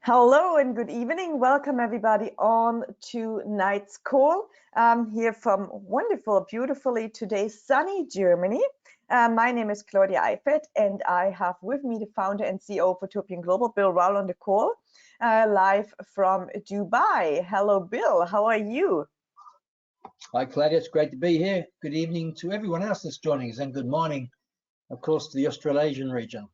Hello and good evening. Welcome everybody on tonight's call here from wonderful, beautifully today sunny Germany. My name is Claudia Eifert and I have with me the founder and CEO of Utopian Global, Bill Rowell, on the call live from Dubai. Hello, Bill. How are you? Hi, Claudia. It's great to be here. Good evening to everyone else that's joining us, and good morning, of course, to the Australasian region.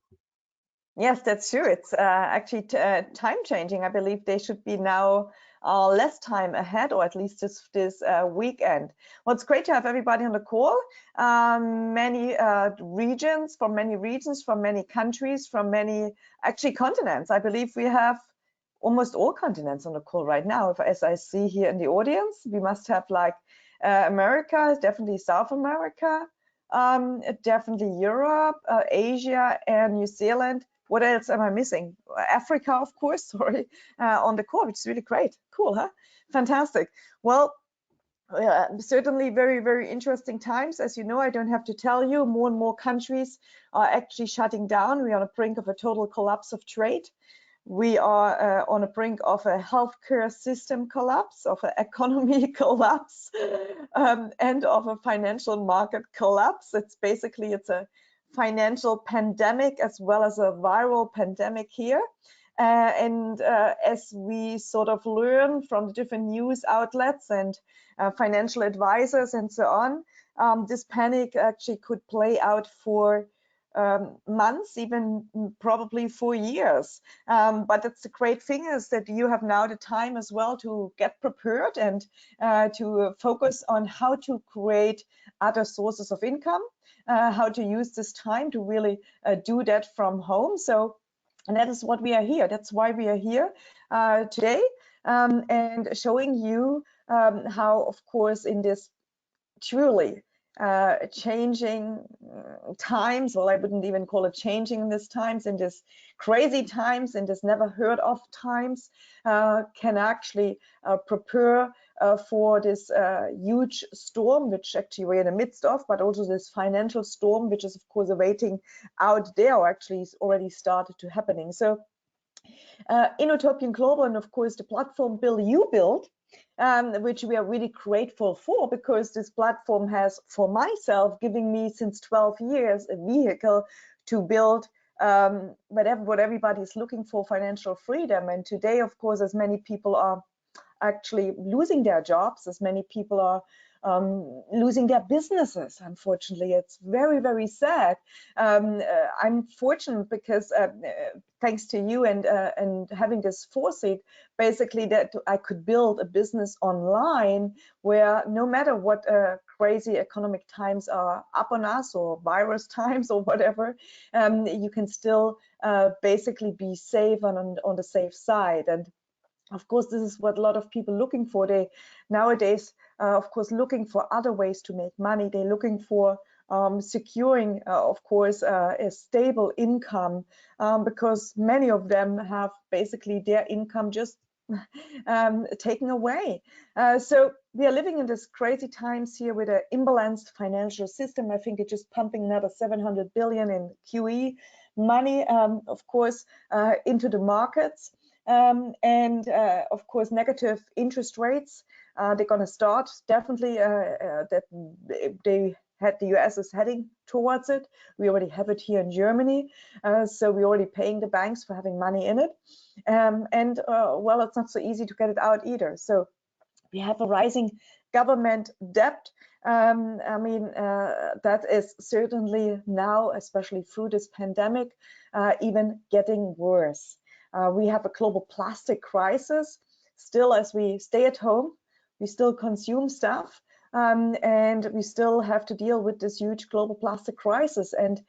Yes, that's true. It's actually time changing. I believe they should be now less time ahead, or at least this weekend. Well, it's great to have everybody on the call. Many regions, from many countries, from many actually continents. I believe we have almost all continents on the call right now. As I see here in the audience, we must have like America, definitely South America, definitely Europe, Asia, and New Zealand. What else am I missing? Africa, of course, sorry, on the call, which is really great. Cool, huh? Fantastic. Well, certainly very, very interesting times. As you know, I don't have to tell you, more and more countries are actually shutting down. We are on the brink of a total collapse of trade. We are on the brink of a healthcare system collapse, of an economy collapse, and of a financial market collapse. It's a financial pandemic as well as a viral pandemic here. As we sort of learn from the different news outlets and financial advisors and so on, this panic actually could play out for months, even probably for years. But that's the great thing, is that you have now the time as well to get prepared and to focus on how to create other sources of income, how to use this time to really do that from home. And that is what we are here. That's why we are here today, and showing you how, of course, in this truly changing times, well, I wouldn't even call it changing in these times, in this crazy times, in this never heard of times, can actually prepare for this huge storm, which actually we're in the midst of, but also this financial storm, which is of course awaiting out there, or actually is already started to happening. So in Utopian Global, and of course the platform, Bill, you built, which we are really grateful for, because this platform has, for myself, given me since 12 years a vehicle to build what everybody is looking for, financial freedom. And today, of course, as many people are actually losing their jobs, as many people are losing their businesses, unfortunately. It's very, very sad. I'm fortunate because thanks to you and having this foresight, basically, that I could build a business online where no matter what crazy economic times are up on us, or virus times or whatever, you can still basically be safe and on the safe side. And of course, this is what a lot of people looking for. They nowadays, of course, looking for other ways to make money. They're looking for securing, of course, a stable income, because many of them have basically their income just taken away. So we are living in this crazy times here with an imbalanced financial system. I think it's just pumping another 700 billion in QE money, of course, into the markets. Of course, negative interest rates, they're going to start definitely, that the US is heading towards it. We already have it here in Germany, so we're already paying the banks for having money in it. Well, it's not so easy to get it out either. So we have a rising government debt. I mean, that is certainly now, especially through this pandemic, even getting worse. We have a global plastic crisis. Still, as we stay at home, we still consume stuff, and we still have to deal with this huge global plastic crisis. And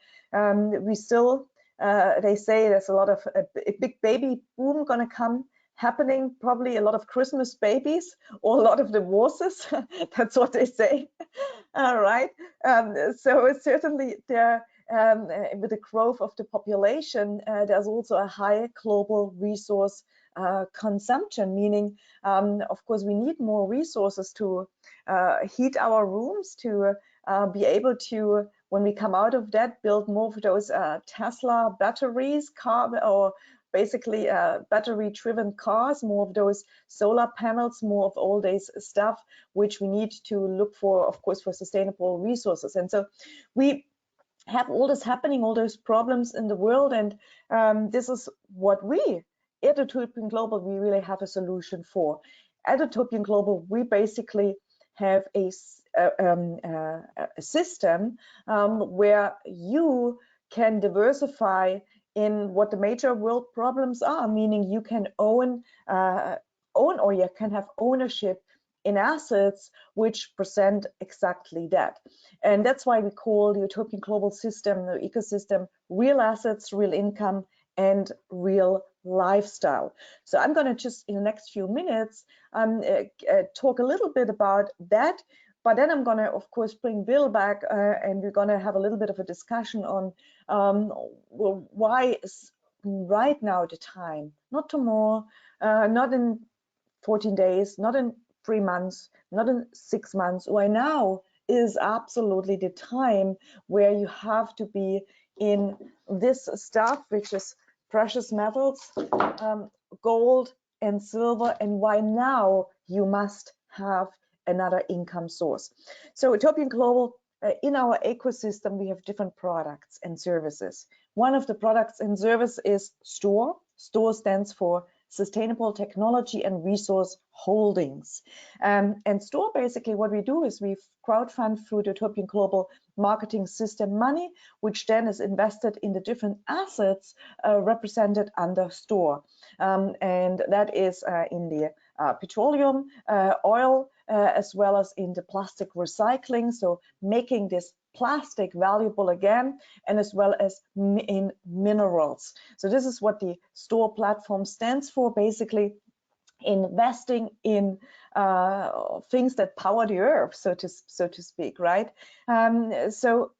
we still, they say there's a lot of a big baby boom gonna come happening, probably a lot of Christmas babies or a lot of divorces. That's what they say. All right. So it's certainly there. With the growth of the population, there's also a high global resource consumption, meaning, of course, we need more resources to heat our rooms, to be able to, when we come out of that, build more of those Tesla batteries, car or basically battery-driven cars, more of those solar panels, more of all this stuff, which we need to look for, of course, for sustainable resources. And so we have all this happening, all those problems in the world, and this is what we at Utopian Global, we really have a solution for. At Utopian Global, we basically have a system where you can diversify in what the major world problems are, meaning you can own or you can have ownership in assets which present exactly that. And that's why we call the Utopian Global System, the ecosystem, real assets, real income, and real lifestyle. So I'm going to just in the next few minutes talk a little bit about that, but then I'm going to, of course, bring Bill back and we're going to have a little bit of a discussion on well, why is right now the time, not tomorrow, not in 14 days, not in 3 months, not in 6 months, why now is absolutely the time where you have to be in this stuff, which is precious metals, gold and silver, and why now you must have another income source. So Utopian Global, in our ecosystem, we have different products and services. One of the products and service is STORE. STORE stands for Sustainable Technology and Resource Holdings. And STORE, basically what we do is we crowdfund through the Utopian Global marketing system money, which then is invested in the different assets represented under STORE. And that is in the petroleum, oil, as well as in the plastic recycling, so making this plastic valuable again, and as well as in minerals. So this is what the STORE platform stands for, basically investing in things that power the earth, so to speak, right? And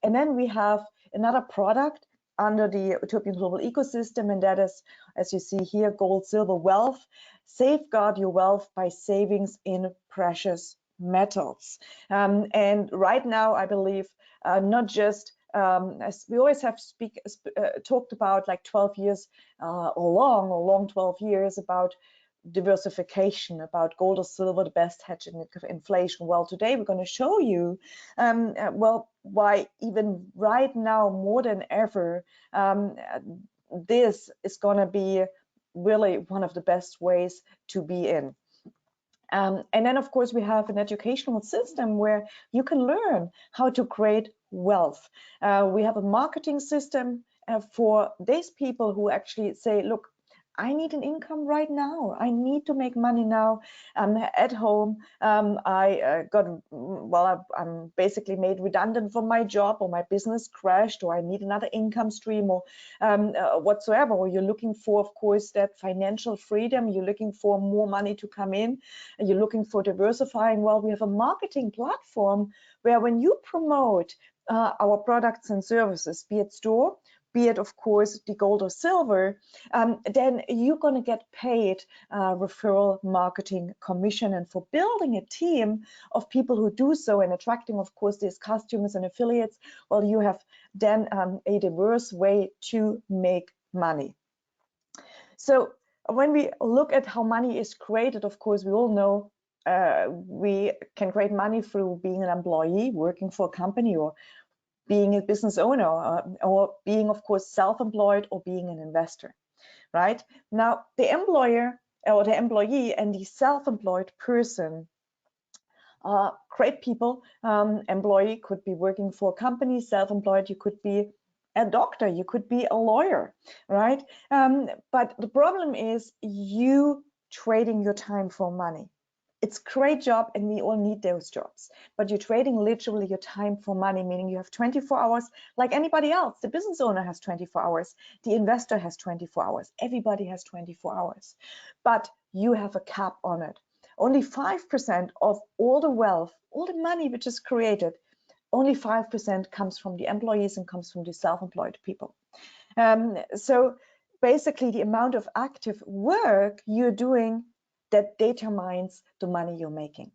then we have another product under the Utopian Global ecosystem, and that is, as you see here, gold, silver, wealth. Safeguard your wealth by savings in precious metals. And right now, I believe, not just as we always have talked about, like 12 years or long 12 years about diversification, about gold or silver, the best hedge in inflation. Well, today we're going to show you well, why even right now more than ever this is going to be really one of the best ways to be in. And then, of course, we have an educational system where you can learn how to create wealth. We have a marketing system for these people who actually say, look, I need an income right now. I need to make money now. I'm at home. I'm basically made redundant from my job, or my business crashed, or I need another income stream, or whatsoever. Or you're looking for, of course, that financial freedom. You're looking for more money to come in. And you're looking for diversifying. Well, we have a marketing platform where when you promote our products and services, be it STORE, be it, of course, the gold or silver, then you're going to get paid referral marketing commission. And for building a team of people who do so and attracting, of course, these customers and affiliates, well, you have then a diverse way to make money. So when we look at how money is created, of course, we all know we can create money through being an employee, working for a company, or being a business owner, or being, of course, self-employed, or being an investor, right? Now, the employer or the employee and the self-employed person are great people. Employee could be working for a company, self-employed, you could be a doctor, you could be a lawyer, right? But the problem is you trading your time for money. It's a great job, and we all need those jobs, but you're trading literally your time for money, meaning you have 24 hours like anybody else. The business owner has 24 hours, the investor has 24 hours, everybody has 24 hours, but you have a cap on it. Only 5% of all the wealth, all the money which is created, only 5% comes from the employees and comes from the self-employed people. So basically the amount of active work you're doing that determines the money you're making.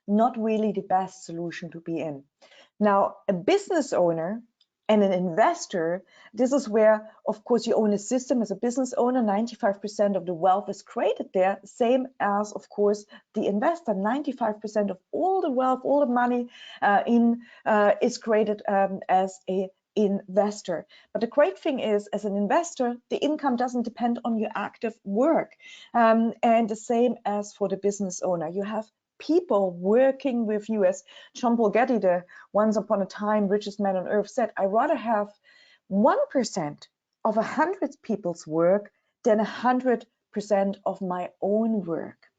Not really the best solution to be in. Now, a business owner And an investor, this is where, of course, you own a system as a business owner. 95% of the wealth is created there, same as, of course, the investor. 95% of all the wealth, all the money is created as a investor. But the great thing is, as an investor, the income doesn't depend on your active work. And the same as for the business owner. You have people working with you, as John Paul Getty, the once upon a time richest man on earth, said, I rather have 1% of 100 people's work than 100% of my own work,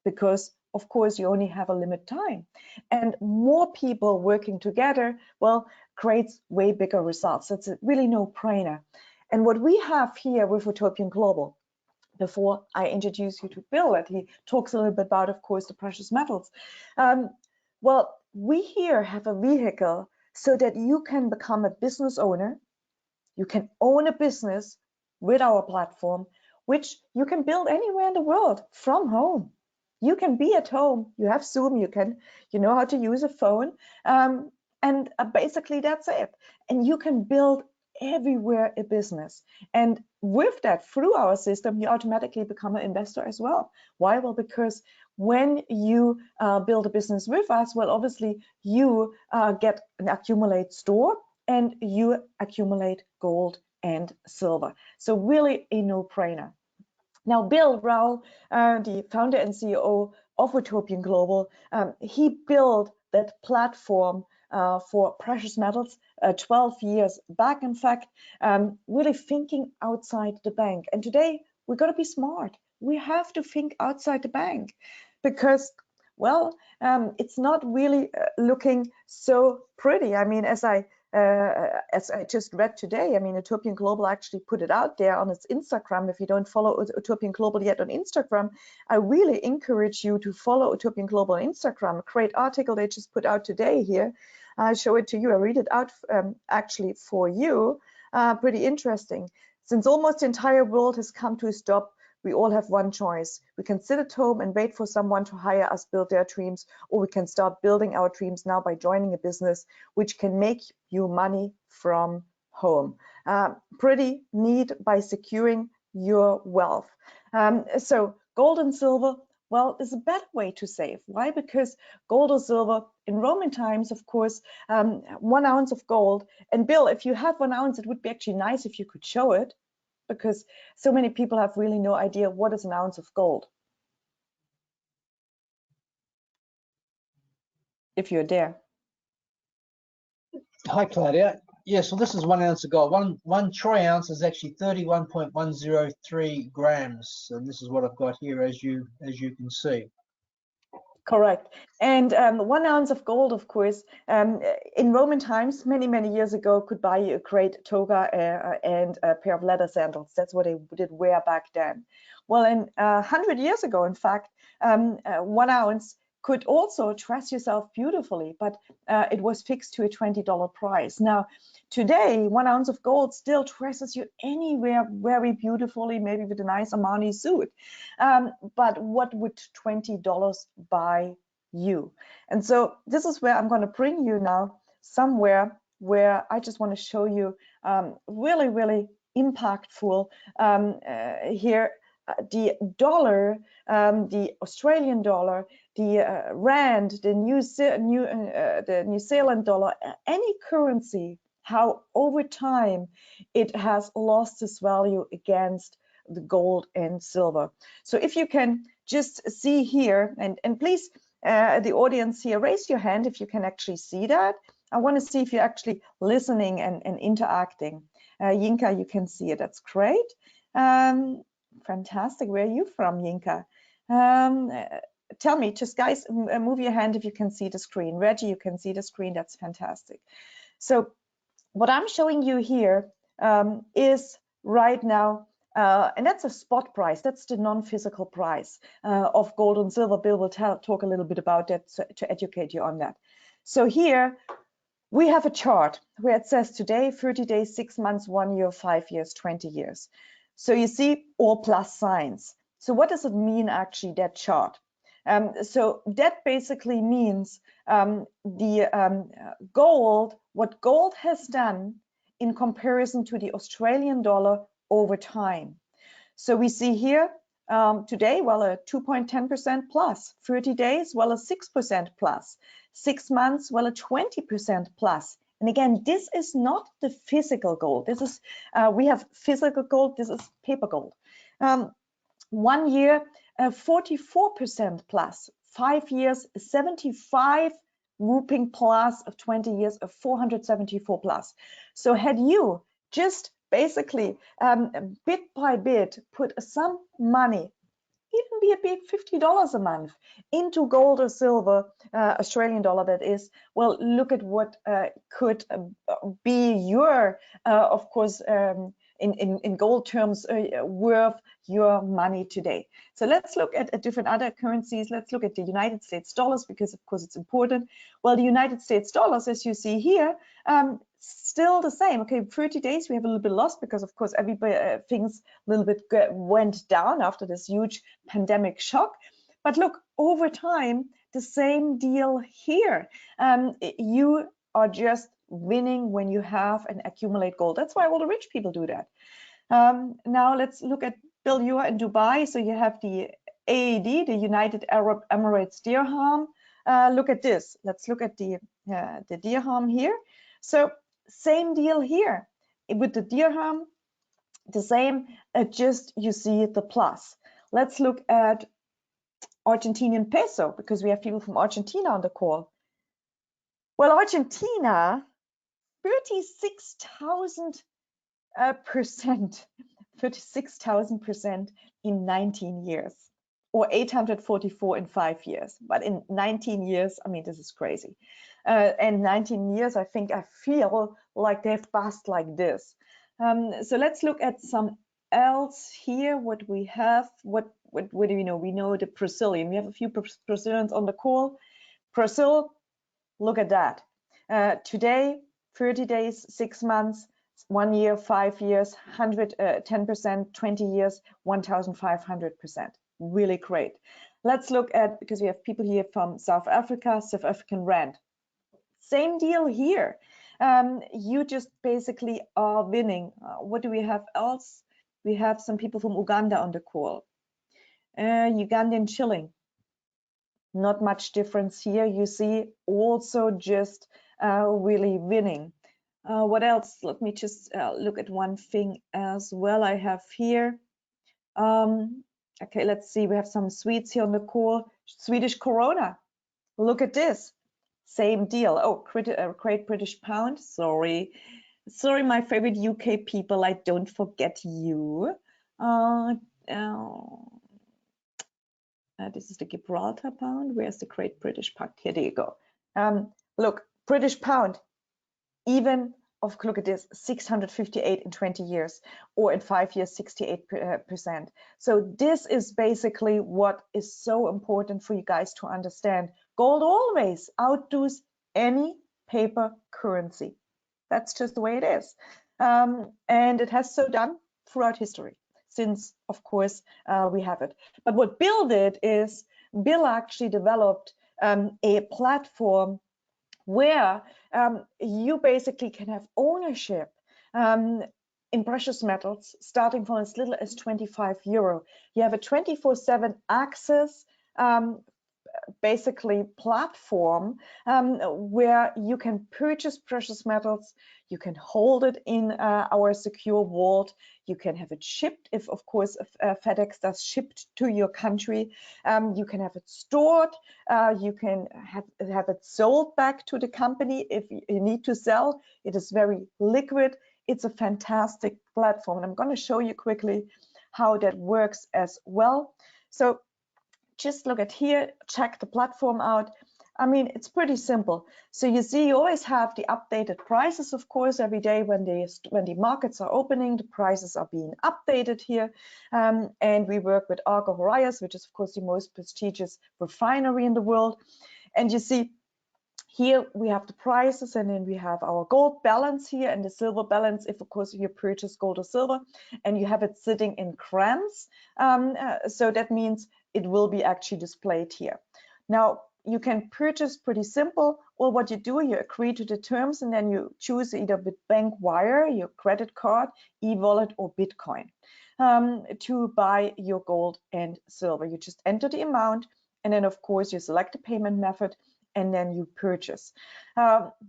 because of course you only have a limited time, and more people working together, well, creates way bigger results. It's a really no-brainer. And what we have here with Utopian Global, before I introduce you to Bill, and he talks a little bit about, of course, the precious metals. Well, we here have a vehicle so that you can become a business owner. You can own a business with our platform, which you can build anywhere in the world from home. You can be at home. You have Zoom. You know how to use a phone, and basically that's it. And you can build everywhere a business. And with that, through our system, you automatically become an investor as well. Why? Well, because when you build a business with us, well, obviously you get an accumulate store and you accumulate gold and silver. So really a no-brainer. Now, Bill Raul, the founder and CEO of Utopian Global, he built that platform for precious metals 12 years back, in fact, really thinking outside the bank. And today, we've got to be smart. We have to think outside the bank because, well, it's not really looking so pretty. I mean, as I just read today, I mean, Utopian Global actually put it out there on its Instagram. If you don't follow Utopian Global yet on Instagram, I really encourage you to follow Utopian Global on Instagram. A great article they just put out today here. I show it to you. I read it out actually for you. Pretty interesting. Since almost the entire world has come to a stop, we all have one choice. We can sit at home and wait for someone to hire us build their dreams, or we can start building our dreams now by joining a business which can make you money from home. Pretty neat by securing your wealth. So gold and silver, well, is a better way to save. Why? Because gold or silver in Roman times, of course, 1 ounce of gold. And Bill, if you have 1 ounce, it would be actually nice if you could show it, because so many people have really no idea what is 1 ounce of gold. If you're there. Hi, Claudia. Yeah, so this is 1 ounce of gold. One troy ounce is actually 31.103 grams, and this is what I've got here, as you can see. Correct. And 1 ounce of gold, of course, in Roman times, many years ago, could buy you a great toga and a pair of leather sandals. That's what they did wear back then. Well, 100 years ago, in fact, 1 ounce could also dress yourself beautifully, but it was fixed to a $20 price. Now, today, 1 ounce of gold still dresses you anywhere very beautifully, maybe with a nice Armani suit. But what would $20 buy you? And so this is where I'm going to bring you now somewhere where I just want to show you really impactful here. The dollar, the Australian dollar, the rand, the New Zealand dollar, any currency, how over time it has lost its value against the gold and silver. So if you can just see here, and please, the audience here, raise your hand if you can actually see that. I want to see if you're actually listening and interacting. Yinka, you can see it. That's great. Fantastic. Where are you from, Yinka? Tell me, just guys, move your hand if you can see the screen. Reggie, you can see the screen. That's fantastic. So what I'm showing you here is right now, and that's a spot price. That's the non-physical price of gold and silver. Bill will talk a little bit about that to educate you on that. So here we have a chart where it says today, 30 days, 6 months, 1 year, 5 years, 20 years. So you see all plus signs. So what does it mean actually, that chart? So that basically means the gold what gold has done in comparison to the Australian dollar over time. So we see here today, well, a 2.10% plus, 30 days, well, a 6% plus, 6 months, well, a 20% plus. And again, this is not the physical gold. This is, we have physical gold, this is paper gold. 1 year, 44% plus, 5 years, 75 whooping plus, of 20 years, of 474 plus. So had you just basically bit by bit put some money, even be it $50 a month, into gold or silver, Australian dollar that is, well, look at what could be your, of course, in gold terms, worth your money today. So let's look at different other currencies. Let's look at the United States dollars, because of course it's important. Well, the United States dollars, as you see here, still the same. Okay, 30 days we have a little bit lost, because of course everybody things a little bit went down after this huge pandemic shock. But look, over time, the same deal here. You are just winning when you have and accumulate gold. That's why all the rich people do that. Now let's look at Bill, you are in Dubai, so you have the AED, the United Arab Emirates dirham. Look at this. Let's look at the dirham here. So same deal here with the dirham, the same, just you see the plus. Let's look at Argentinian peso, because we have people from Argentina on the call. Well, Argentina, 36,000%, 36,000% in 19 years, or 844 in 5 years. But in 19 years, I mean, this is crazy. And 19 years, I think I feel like they've passed like this. So let's look at some else here. What we have, what do we know? We know the Brazilian. We have a few Brazilians on the call. Brazil, look at that. Today, 30 days, 6 months, 1 year, 5 years, 110%, 20 years, 1,500%. Really great. Let's look at, because we have people here from South Africa, South African rand. Same deal here. You just basically are winning. What do we have else? We have some people from Uganda on the call. Ugandan shilling. Not much difference here. You see, also just really winning. What else? Let me just look at one thing as well I have here. Okay, let's see. We have some Swedes here on the call. Swedish krona. Look at this. Same deal. Oh, Great British Pound. Sorry, my favorite UK people. I don't forget you. This is the Gibraltar pound. Where's the Great British Pound? Here, there you go. Look, British pound. Even look at this, 658 in 20 years, or in 5 years, 68%. So this is basically what is so important for you guys to understand. Gold always outdoes any paper currency. That's just the way it is. And it has so done throughout history, since, of course, we have it. But what Bill did is, Bill actually developed a platform where you basically can have ownership in precious metals, starting from as little as €25. You have a 24/7 access basically platform where you can purchase precious metals, you can hold it in our secure vault, you can have it shipped if, of course, FedEx does shipped to your country, you can have it stored, you can have it sold back to the company if you need to sell. It is very liquid. It's a fantastic platform, and I'm going to show you quickly how that works as well. So just look at here, check the platform out. I mean, it's pretty simple. So you see, you always have the updated prices, of course, every day when the markets are opening, the prices are being updated here. And we work with Argo Horias, which is, of course, the most prestigious refinery in the world. And you see, here we have the prices, and then we have our gold balance here and the silver balance, if, of course, you purchase gold or silver, and you have it sitting in grams. So that means it will be actually displayed here. Now, you can purchase pretty simple Well, what you do, you agree to the terms, and then you choose either with bank wire, your credit card, e-wallet, or Bitcoin to buy your gold and silver. You just enter the amount, and then of course you select the payment method, and then you purchase.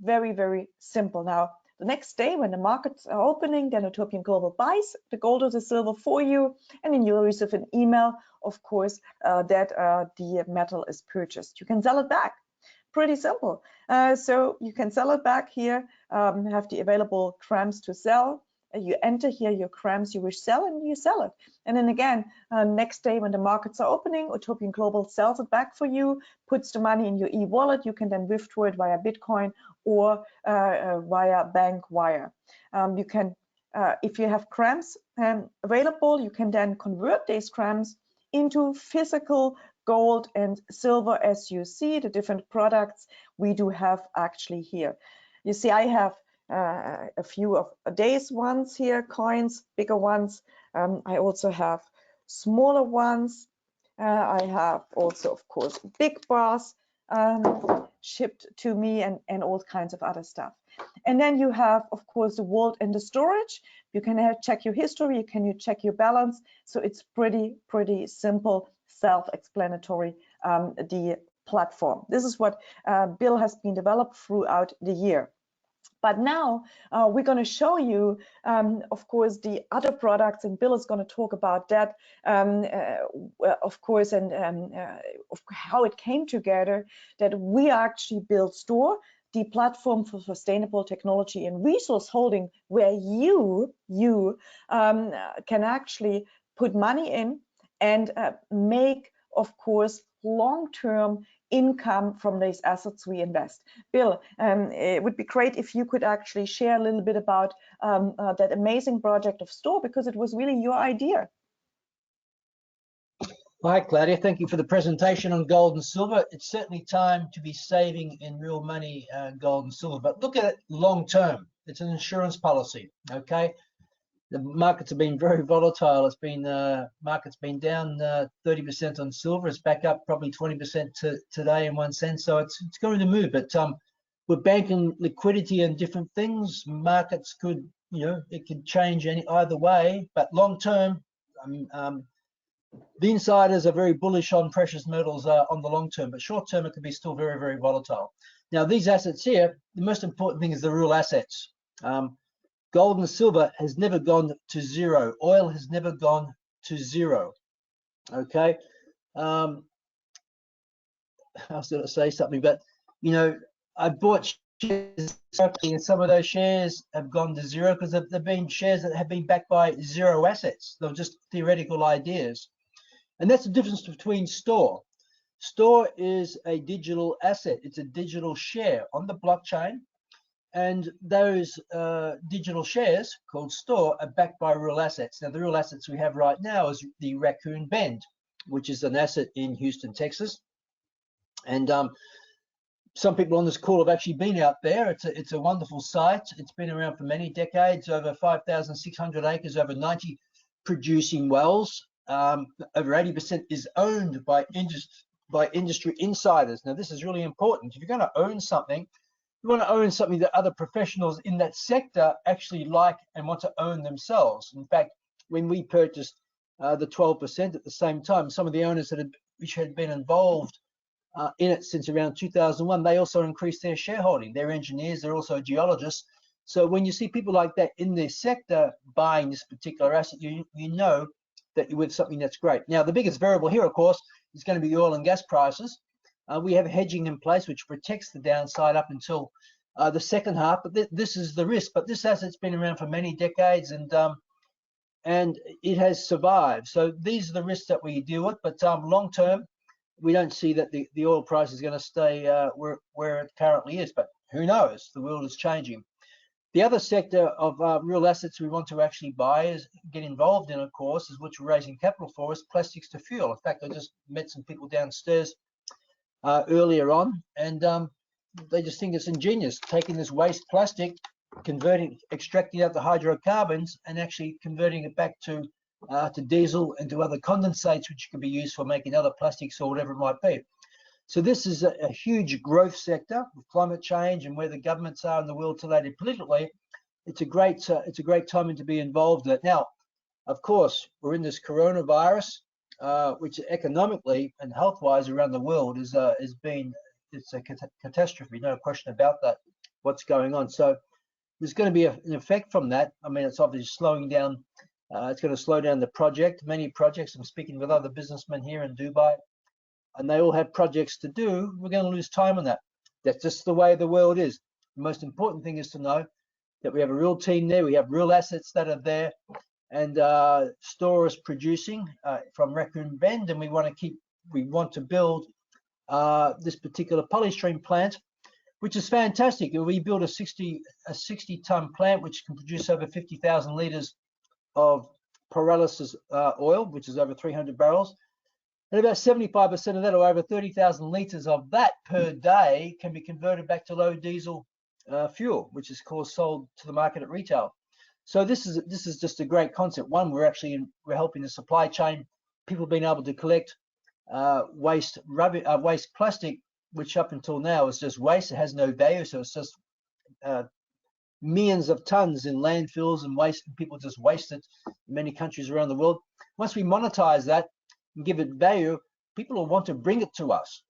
Very, very simple. Now, the next day when the markets are opening, then Utopian Global buys the gold or the silver for you, and then you'll receive an email, of course, that the metal is purchased. You can sell it back. Pretty simple. So you can sell it back here, have the available grams to sell. You enter here your grams you wish sell, and you sell it. And then again, next day when the markets are opening, Utopian Global sells it back for you, puts the money in your e-wallet. You can then withdraw it via Bitcoin or via bank wire. You can, if you have grams available, you can then convert these grams into physical gold and silver, as you see the different products we do have actually here. You see, I have a few of days ones here, coins, bigger ones. I also have smaller ones. I have also, of course, big bars shipped to me, and all kinds of other stuff. And then you have, of course, the vault and the storage. You can check your history, you can check your balance. So it's pretty simple, self-explanatory, the platform. This is what Bill has been developed throughout the year. But now we're going to show you, of course, the other products, and Bill is going to talk about that, of course, and how it came together, that we actually built Store, the platform for sustainable technology and resource holding, where you can actually put money in and make, of course, long-term income from these assets we invest. Bill, it would be great if you could actually share a little bit about that amazing project of Store, because it was really your idea. Hi, Claudia. Thank you for the presentation on gold and silver. It's certainly time to be saving in real money, gold and silver, but look at it long term. It's an insurance policy, okay? The markets have been very volatile. It's been market's been down 30% on silver. It's back up probably 20% today in one sense. So it's going to move. But with banking liquidity and different things, markets could, it could change either way. But long term, the insiders are very bullish on precious metals on the long term. But short term, it could be still very, very volatile. Now, these assets here, the most important thing is the real assets. Gold and silver has never gone to zero. Oil has never gone to zero. Okay. I was going to say something, but I bought shares, and some of those shares have gone to zero because they've been shares that have been backed by zero assets. They're just theoretical ideas, and that's the difference between Store. Store is a digital asset. It's a digital share on the blockchain. And those digital shares called Store are backed by real assets. Now, the real assets we have right now is the Raccoon Bend, which is an asset in Houston, Texas. And some people on this call have actually been out there. It's a wonderful site. It's been around for many decades, over 5,600 acres, over 90 producing wells. Over 80% is owned by industry insiders. Now, this is really important. If you're going to own something, you want to own something that other professionals in that sector actually like and want to own themselves. In fact, when we purchased the 12% at the same time, some of the owners which had been involved in it since around 2001, they also increased their shareholding. They're engineers, they're also geologists. So when you see people like that in their sector buying this particular asset, you know that you're with something that's great. Now, the biggest variable here, of course, is going to be the oil and gas prices. We have hedging in place, which protects the downside up until the second half. But this is the risk. But this asset's been around for many decades, and it has survived. So these are the risks that we deal with. But long term, we don't see that the oil price is going to stay where it currently is. But who knows? The world is changing. The other sector of real assets we want to actually buy, get involved in, of course, is which we're raising capital for, is plastics to fuel. In fact, I just met some people downstairs earlier on, and they just think it's ingenious, taking this waste plastic, extracting out the hydrocarbons, and actually converting it back to diesel and to other condensates, which can be used for making other plastics or whatever it might be. So this is a huge growth sector with climate change and where the governments are in the world today politically. It's a great timing to be involved in it. Now, of course, we're in this coronavirus, which economically and health-wise around the world it's a catastrophe, no question about that. What's going on? So there's going to be an effect from that. I mean, it's obviously slowing down. It's going to slow down the project. Many projects. I'm speaking with other businessmen here in Dubai, and they all have projects to do. We're going to lose time on that. That's just the way the world is. The most important thing is to know that we have a real team there. We have real assets that are there, and Store is producing from Raccoon Bend, and we want to build this particular polystyrene plant, which is fantastic. We built a 60-ton plant which can produce over 50,000 liters of pyrolysis oil, which is over 300 barrels. And about 75% of that, or over 30,000 liters of that per day, can be converted back to low diesel fuel, which is, of course, sold to the market at retail. So this is just a great concept. One, we're helping the supply chain. People being able to collect waste plastic, which up until now is just waste. It has no value, so it's just millions of tons in landfills and waste, and people just waste it in many countries around the world. Once we monetize that and give it value, people will want to bring it to us.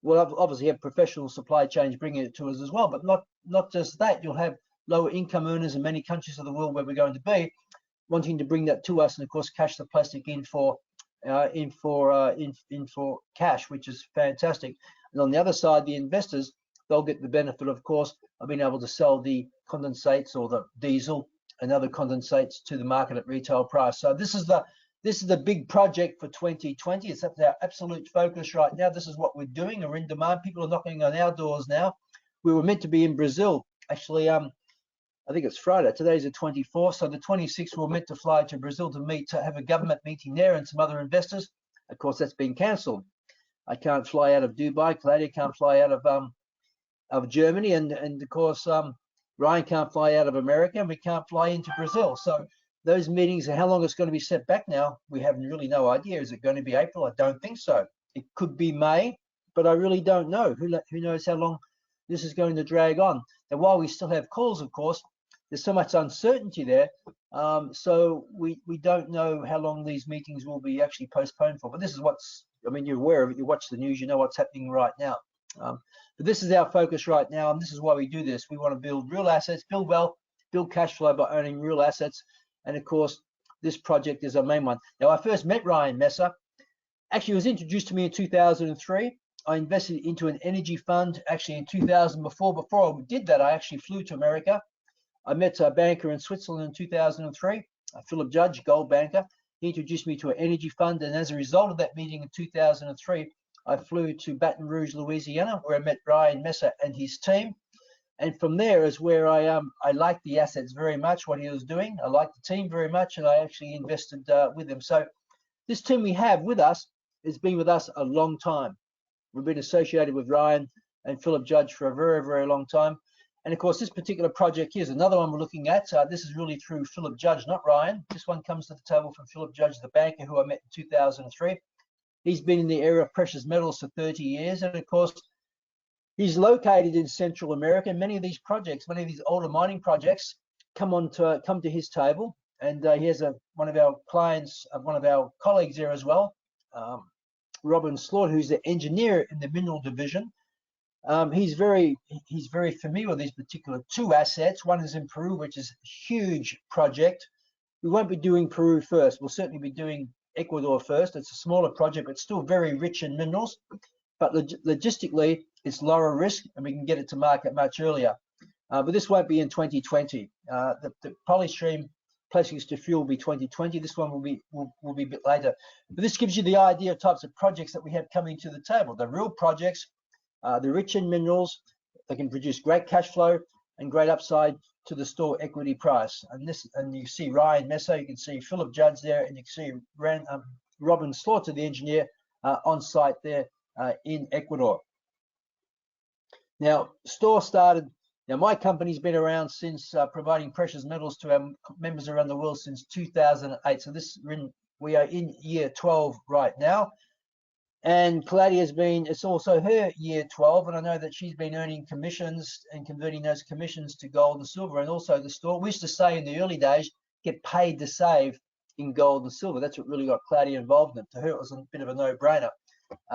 We'll obviously have professional supply chains bringing it to us as well, but not just that. You'll have lower income earners in many countries of the world where we're going to be wanting to bring that to us, and of course cash the plastic in for cash, which is fantastic. And on the other side, the investors, they'll get the benefit, of course, of being able to sell the condensates or the diesel and other condensates to the market at retail price. So this is the big project for 2020. It's our absolute focus right now. This is what we're doing. We're in demand. People are knocking on our doors now. We were meant to be in Brazil. Actually, I think it's Friday. Today's the 24th. So the 26th, we're meant to fly to Brazil to have a government meeting there and some other investors. Of course, that's been cancelled. I can't fly out of Dubai. Claudia can't fly out of Germany, and of course Ryan can't fly out of America, and we can't fly into Brazil. So those meetings, and how long it's going to be set back now, we have really no idea. Is it going to be April? I don't think so. It could be May, but I really don't know. Who knows how long this is going to drag on? And while we still have calls, of course, there's so much uncertainty there. So we don't know how long these meetings will be actually postponed for. But this is you're aware of it. You watch the news, you know what's happening right now. But this is our focus right now, and this is why we do this. We want to build real assets, build wealth, build cash flow by owning real assets. And of course, this project is our main one. Now, I first met Ryan Messer. Actually, it was introduced to me in 2003. I invested into an energy fund actually in 2000. Before I did that, I actually flew to America. I met a banker in Switzerland in 2003, Philip Judge, gold banker. He introduced me to an energy fund, and as a result of that meeting in 2003, I flew to Baton Rouge, Louisiana, where I met Ryan Messer and his team. And from there is where I liked the assets very much, what he was doing. I liked the team very much, and I actually invested with them. So this team we have with us has been with us a long time. We've been associated with Ryan and Philip Judge for a very, very long time. And of course, this particular project here is another one we're looking at. This is really through Philip Judge, not Ryan. This one comes to the table from Philip Judge, the banker who I met in 2003. He's been in the area of precious metals for 30 years. And of course, he's located in Central America. Many of these projects, many of these older mining projects come to his table. And he has one of our clients, one of our colleagues there as well, Robin Slaughter, who's the engineer in the mineral division. He's very familiar with these particular two assets. One is in Peru, which is a huge project. We won't be doing Peru first. We'll certainly be doing Ecuador first. It's a smaller project, but still very rich in minerals. But logistically, it's lower risk, and we can get it to market much earlier. But this won't be in 2020. The polystyrene plastics to fuel will be 2020. This one will be a bit later. But this gives you the idea of types of projects that we have coming to the table. The real projects. They're rich in minerals. They can produce great cash flow and great upside to the store equity price. And you see Ryan Messer, you can see Philip Judge there, and you can see Robin Slaughter, the engineer, on site there in Ecuador. Now, Store started. Now, my company's been around since providing precious metals to our members around the world since 2008. So we are in year 12 right now. And Claudia's been, it's also her year 12, and I know that she's been earning commissions and converting those commissions to gold and silver. And also the store, we used to say in the early days, get paid to save in gold and silver. That's what really got Claudia involved in it. To her, it was a bit of a no-brainer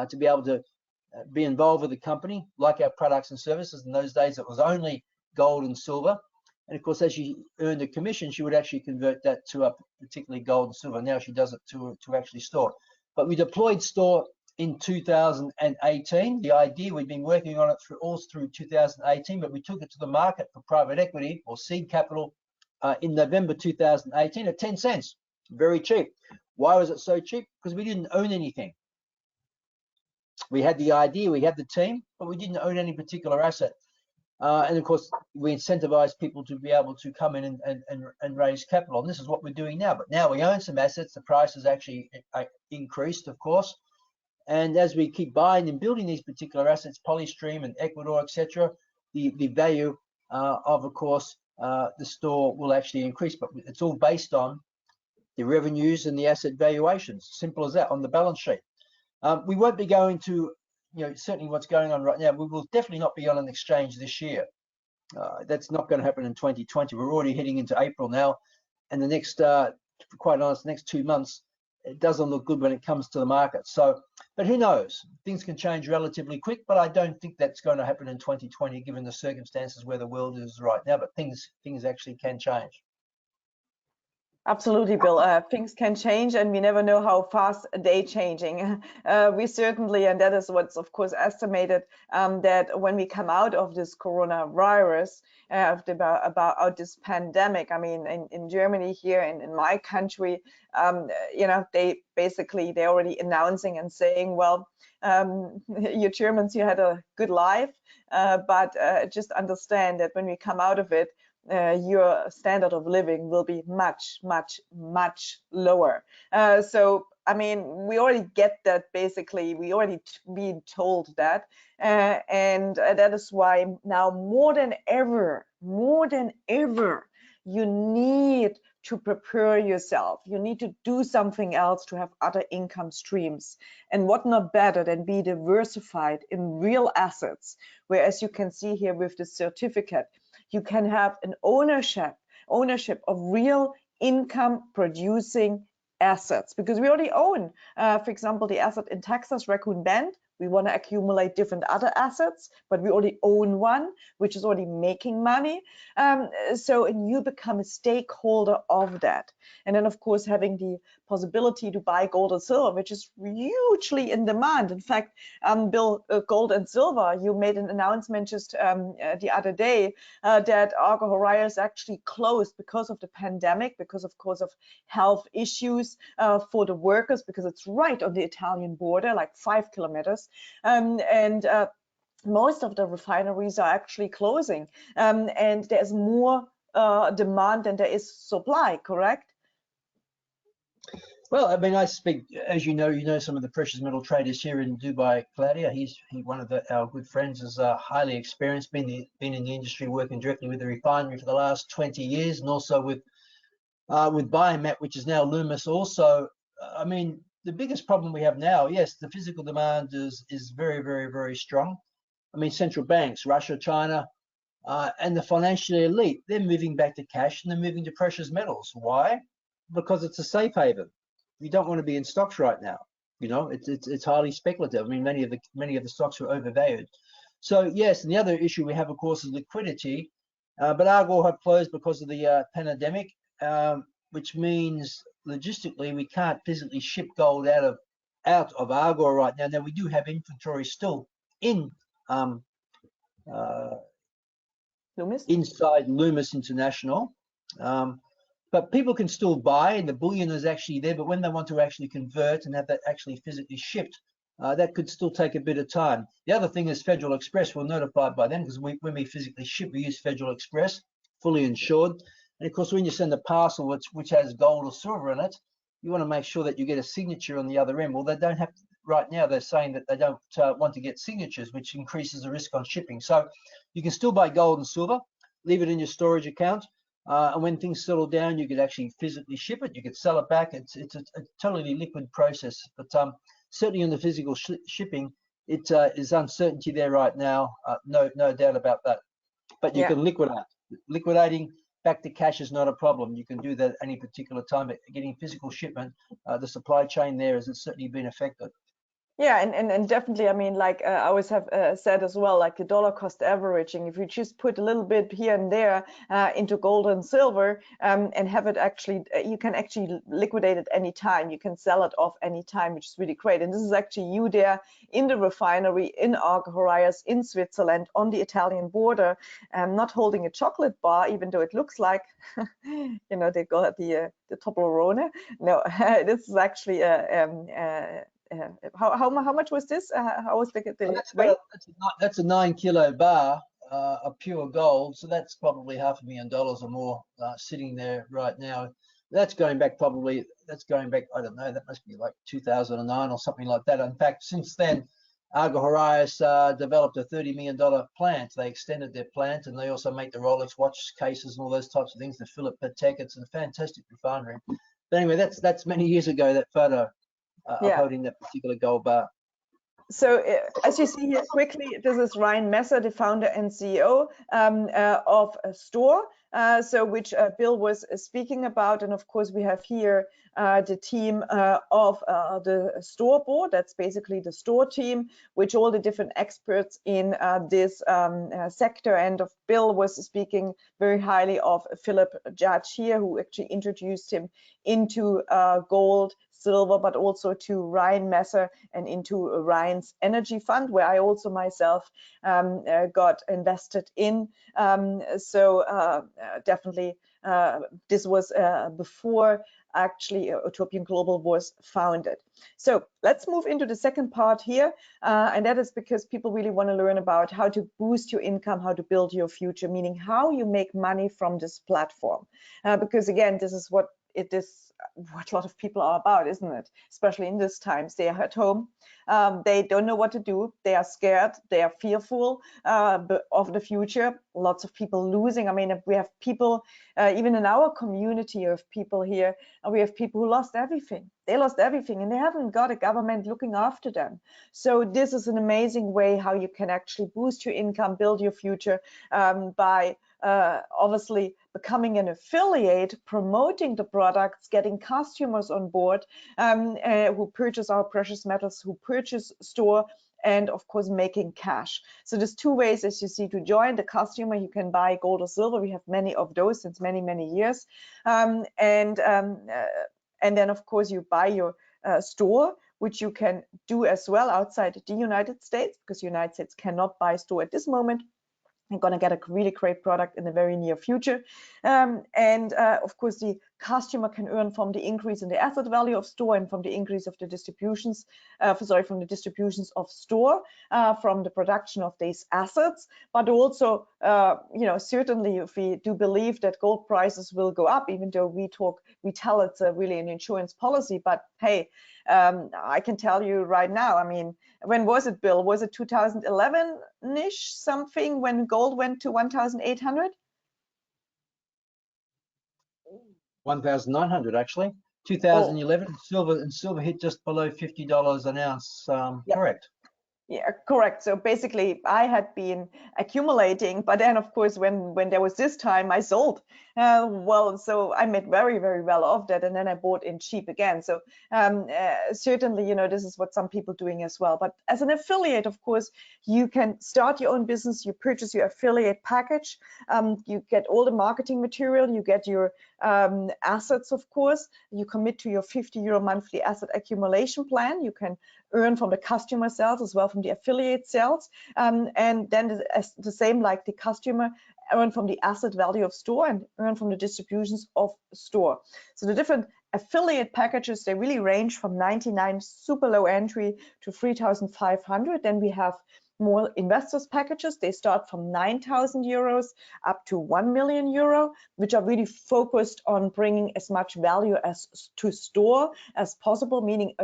to be able to be involved with the company, like our products and services. In those days, it was only gold and silver. And of course, as she earned a commission, she would actually convert that to a particularly gold and silver. Now she does it to actually store. But we deployed store in 2018. The idea, we'd been working on it through 2018, but we took it to the market for private equity or seed capital in November 2018 at 10 cents. Very cheap. Why was it so cheap? Because we didn't own anything. We had the idea, we had the team, but we didn't own any particular asset. And of course, we incentivize people to be able to come in and raise capital. And this is what we're doing now. But now we own some assets. The price has actually increased, of course. And as we keep buying and building these particular assets, Polystream and Ecuador, etc., the value of course, the store will actually increase. But it's all based on the revenues and the asset valuations. Simple as that on the balance sheet. We won't be going to, certainly what's going on right now. We will definitely not be on an exchange this year. That's not going to happen in 2020. We're already heading into April now, and the next, to be quite honest, the next 2 months, it doesn't look good when it comes to the market. So, but who knows? Things can change relatively quick, but I don't think that's going to happen in 2020, given the circumstances where the world is right now. But things actually can change. Absolutely, Bill. Things can change, and we never know how fast they're changing. We certainly, and that is what's of course estimated, that when we come out of this coronavirus, about this pandemic, I mean, in Germany here, in my country, they're already announcing and saying, well, you Germans, you had a good life, but just understand that when we come out of it, your standard of living will be much, much, much lower. So, I mean, we already get that basically, we already been told that. And that is why now more than ever, you need to prepare yourself. You need to do something else to have other income streams. And what not better than be diversified in real assets, where, as you can see here with the certificate, you can have an ownership of real income producing assets, because we already own, for example, the asset in Texas, Raccoon Bend. We want to accumulate different other assets, but we already own one, which is already making money. So you become a stakeholder of that. And then, of course, having the possibility to buy gold and silver, which is hugely in demand. In fact, Bill, gold and silver, you made an announcement just the other day that Argo Horizons actually closed because of the pandemic, because, of course, of health issues for the workers, because it's right on the Italian border, like 5 kilometers. Most of the refineries are actually closing, and there's more demand than there is supply, correct? Well, I mean, I speak, as you know some of the precious metal traders here in Dubai. Claudia, he's one of our good friends, is highly experienced, been in the industry, working directly with the refinery for the last 20 years, and also with Biomet, which is now Loomis. Also, I mean, the biggest problem we have now, yes, the physical demand is very, very, very strong. I mean, central banks, Russia, China, and the financially elite, they're moving back to cash and they're moving to precious metals. Why? Because it's a safe haven. You don't want to be in stocks right now. It's highly speculative. I mean, many of the stocks are overvalued. So yes, and the other issue we have, of course, is liquidity. But Argo have closed because of the pandemic, which means logistically we can't physically ship gold out of Argo right now. Now we do have inventory still in Loomis? Inside Loomis International, but people can still buy, and the bullion is actually there. But when they want to actually convert and have that actually physically shipped, that could still take a bit of time. The other thing is Federal Express. We're notified by them, because when we physically ship, we use Federal Express, fully insured. And of course, when you send a parcel which has gold or silver in it, you want to make sure that you get a signature on the other end. Well, they don't have to, right now. They're saying that they don't want to get signatures, which increases the risk on shipping. So you can still buy gold and silver, leave it in your storage account, and when things settle down, you could actually physically ship it. You could sell it back. It's a totally liquid process. But certainly on the physical shipping, it is uncertainty there right now. No doubt about that. But you can liquidate. Liquidating back to cash is not a problem. You can do that at any particular time. But getting physical shipment, the supply chain there has certainly been affected. Yeah, and definitely, I mean, like I always have said as well, like the dollar cost averaging, if you just put a little bit here and there into gold and silver and have it actually, you can actually liquidate it any time. You can sell it off any time, which is really great. And this is actually you there in the refinery in Argos in Switzerland on the Italian border, not holding a chocolate bar, even though it looks like, you know, they call it the Toblerone. No, this is actually how much was this? How was the weight? That's a 9 kilo bar of pure gold. So that's probably $500,000 or more sitting there right now. That's going back I don't know, that must be like 2009 or something like that. In fact, since then, Argos developed a $30 million plant. They extended their plant, and they also make the Rolex watch cases and all those types of things. The Philip Patek, it's a fantastic refinery. But anyway, that's many years ago, that photo. Of holding that particular gold bar. So as you see here quickly, this is Ryan Messer, the founder and CEO of Store, which Bill was speaking about. And of course, we have here the team of the Store board. That's basically the Store team, which all the different experts in this sector. And of Bill was speaking very highly of Philip Judge here, who actually introduced him into gold, silver, but also to Ryan Messer and into Ryan's energy fund, where I also myself got invested in. Definitely this was before actually Utopian Global was founded. So let's move into the second part here, and that is because people really want to learn about how to boost your income, how to build your future, meaning how you make money from this platform. Because again, this is what it is, what a lot of people are about, isn't it? Especially in these times, they are at home, they don't know what to do, they are scared, they are fearful of the future. Lots of people losing. I mean, we have people, even in our community of people here, we have people who lost everything. They lost everything and they haven't got a government looking after them. So this is an amazing way how you can actually boost your income, build your future by obviously becoming an affiliate, promoting the products, getting customers on board who purchase our precious metals, who purchase Store, and of course making cash. So there's two ways, as you see, to join the customer. You can buy gold or silver. We have many of those since many years, and then of course you buy your Store, which you can do as well outside the United States, because the United States cannot buy Store at this moment. I'm going to get a really great product in the very near future. Of course, the customer can earn from the increase in the asset value of Store and from the increase of the distributions, from the distributions of Store, from the production of these assets. But also, you know, certainly if we do believe that gold prices will go up, even though we tell it's really an insurance policy, but hey, I can tell you right now, I mean, when was it, Bill? Was it 2011-ish something when gold went to 1,800? 1,900 actually. 2011, silver hit just below $50 an ounce. Yep. Correct. Yeah, correct. So basically, I had been accumulating, but then of course, when there was this time, I sold. Well, so I made very well off that, and then I bought in cheap again. So certainly, you know, this is what some people doing as well. But as an affiliate, of course, you can start your own business. You purchase your affiliate package. You get all the marketing material. You get your assets, of course. You commit to your €50 monthly asset accumulation plan. You can earn from the customer sales as well from the affiliate sales, and then the same like the customer, earn from the asset value of Store and earn from the distributions of Store. So the different affiliate packages, they really range from 99 super low entry to 3,500. Then we have more investors packages. They start from €9,000 up to €1 million, which are really focused on bringing as much value as to Store as possible, meaning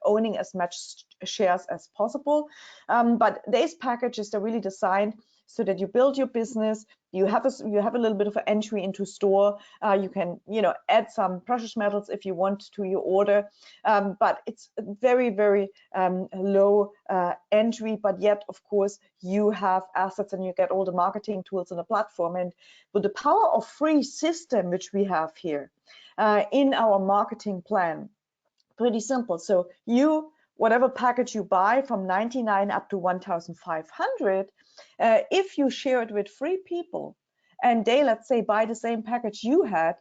owning as much shares as possible. But these packages are really designed so that you build your business. You have a little bit of an entry into store. You can, add some precious metals if you want to your order, but it's very, very low entry. But yet, of course, you have assets and you get all the marketing tools in the platform. And with the power of free system which we have here in our marketing plan, pretty simple. So whatever package you buy from 99 up to 1,500, if you share it with 3 people and they, let's say, buy the same package you had,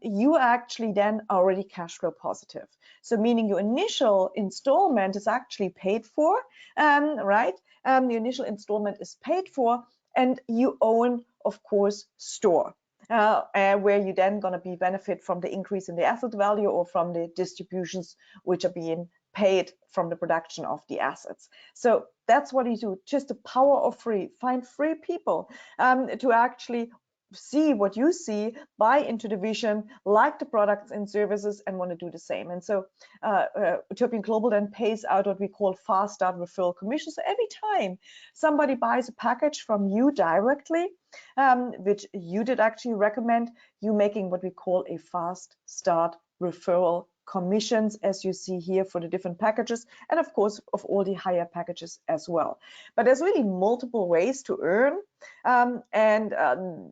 you actually then already cash flow positive. So meaning your initial installment is actually paid for, right? The initial installment is paid for, and you own, of course, store. Where you then going to be benefit from the increase in the asset value or from the distributions which are being paid from the production of the assets. So that's what you do. Just the power of free. Find 3 people to actually see what you see, buy into the vision, like the products and services, and want to do the same. And so Utopian Global then pays out what we call fast start referral commissions. So every time somebody buys a package from you directly, which you did actually recommend, you making what we call a fast start referral commissions, as you see here for the different packages, and of course of all the higher packages as well. But there's really multiple ways to earn,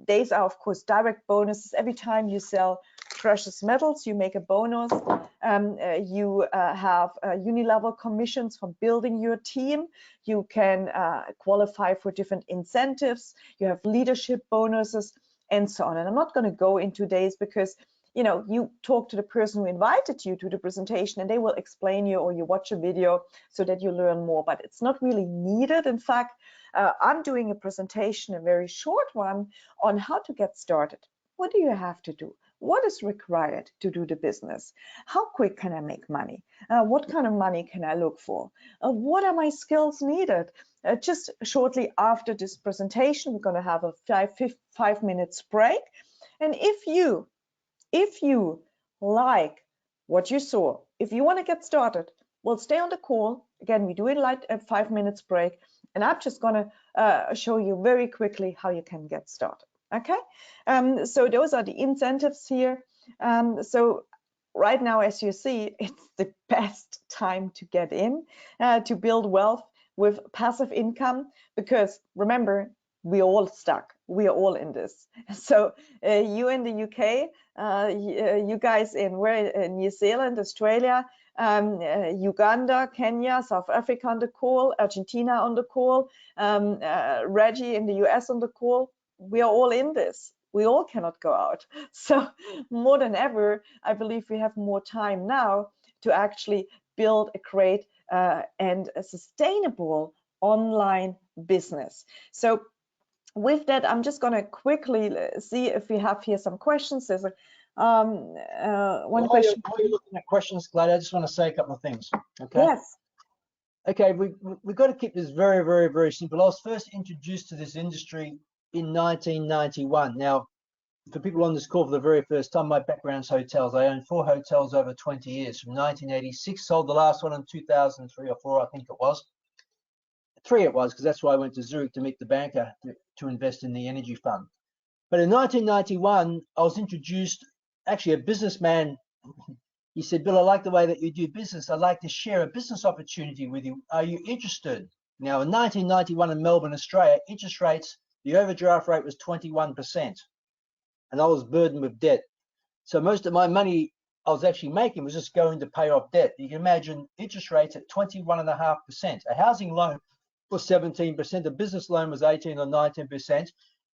these are of course direct bonuses. Every time you sell precious metals, you make a bonus. You have unilevel commissions from building your team. You can qualify for different incentives. You have leadership bonuses and so on. And I'm not going to go into these because you talk to the person who invited you to the presentation and they will explain you, or you watch a video so that you learn more, but it's not really needed. In fact, I'm doing a presentation, a very short one, on how to get started. What do you have to do? What is required to do the business? How quick can I make money? What kind of money can I look for? What are my skills needed? Just shortly after this presentation, we're going to have a 5 minutes break. And if you like what you saw, if you want to get started, well, stay on the call. Again, we do it like a 5 minutes break, and I'm just going to show you very quickly how you can get started. Okay, so those are the incentives here. So right now, as you see, it's the best time to get in, to build wealth with passive income, because remember, we're all stuck. We are all in this. So you in the UK, you guys in New Zealand, Australia, Uganda, Kenya, South Africa on the call, Argentina on the call, Reggie in the US on the call. We are all in this. We all cannot go out. So more than ever, I believe we have more time now to actually build a great and a sustainable online business. So with that, I'm just going to quickly see if we have here some questions. There's one question. While you're looking at questions, Glad, I just want to say a couple of things. Okay. Yes. Okay, we've got to keep this very, very, very simple. I was first introduced to this industry in 1991. Now, for people on this call for the very first time, my background's hotels. I owned 4 hotels over 20 years, from 1986, sold the last one in 2003 or 4, I think it was. 3 it was, because that's why I went to Zurich to meet the banker to invest in the energy fund. But in 1991, I was introduced, actually a businessman. He said, Bill, I like the way that you do business. I'd like to share a business opportunity with you. Are you interested? Now, in 1991 in Melbourne, Australia, interest rates, the overdraft rate was 21%. And I was burdened with debt. So most of my money I was actually making was just going to pay off debt. You can imagine interest rates at 21.5%. A housing loan was 17%. A business loan was 18 or 19%.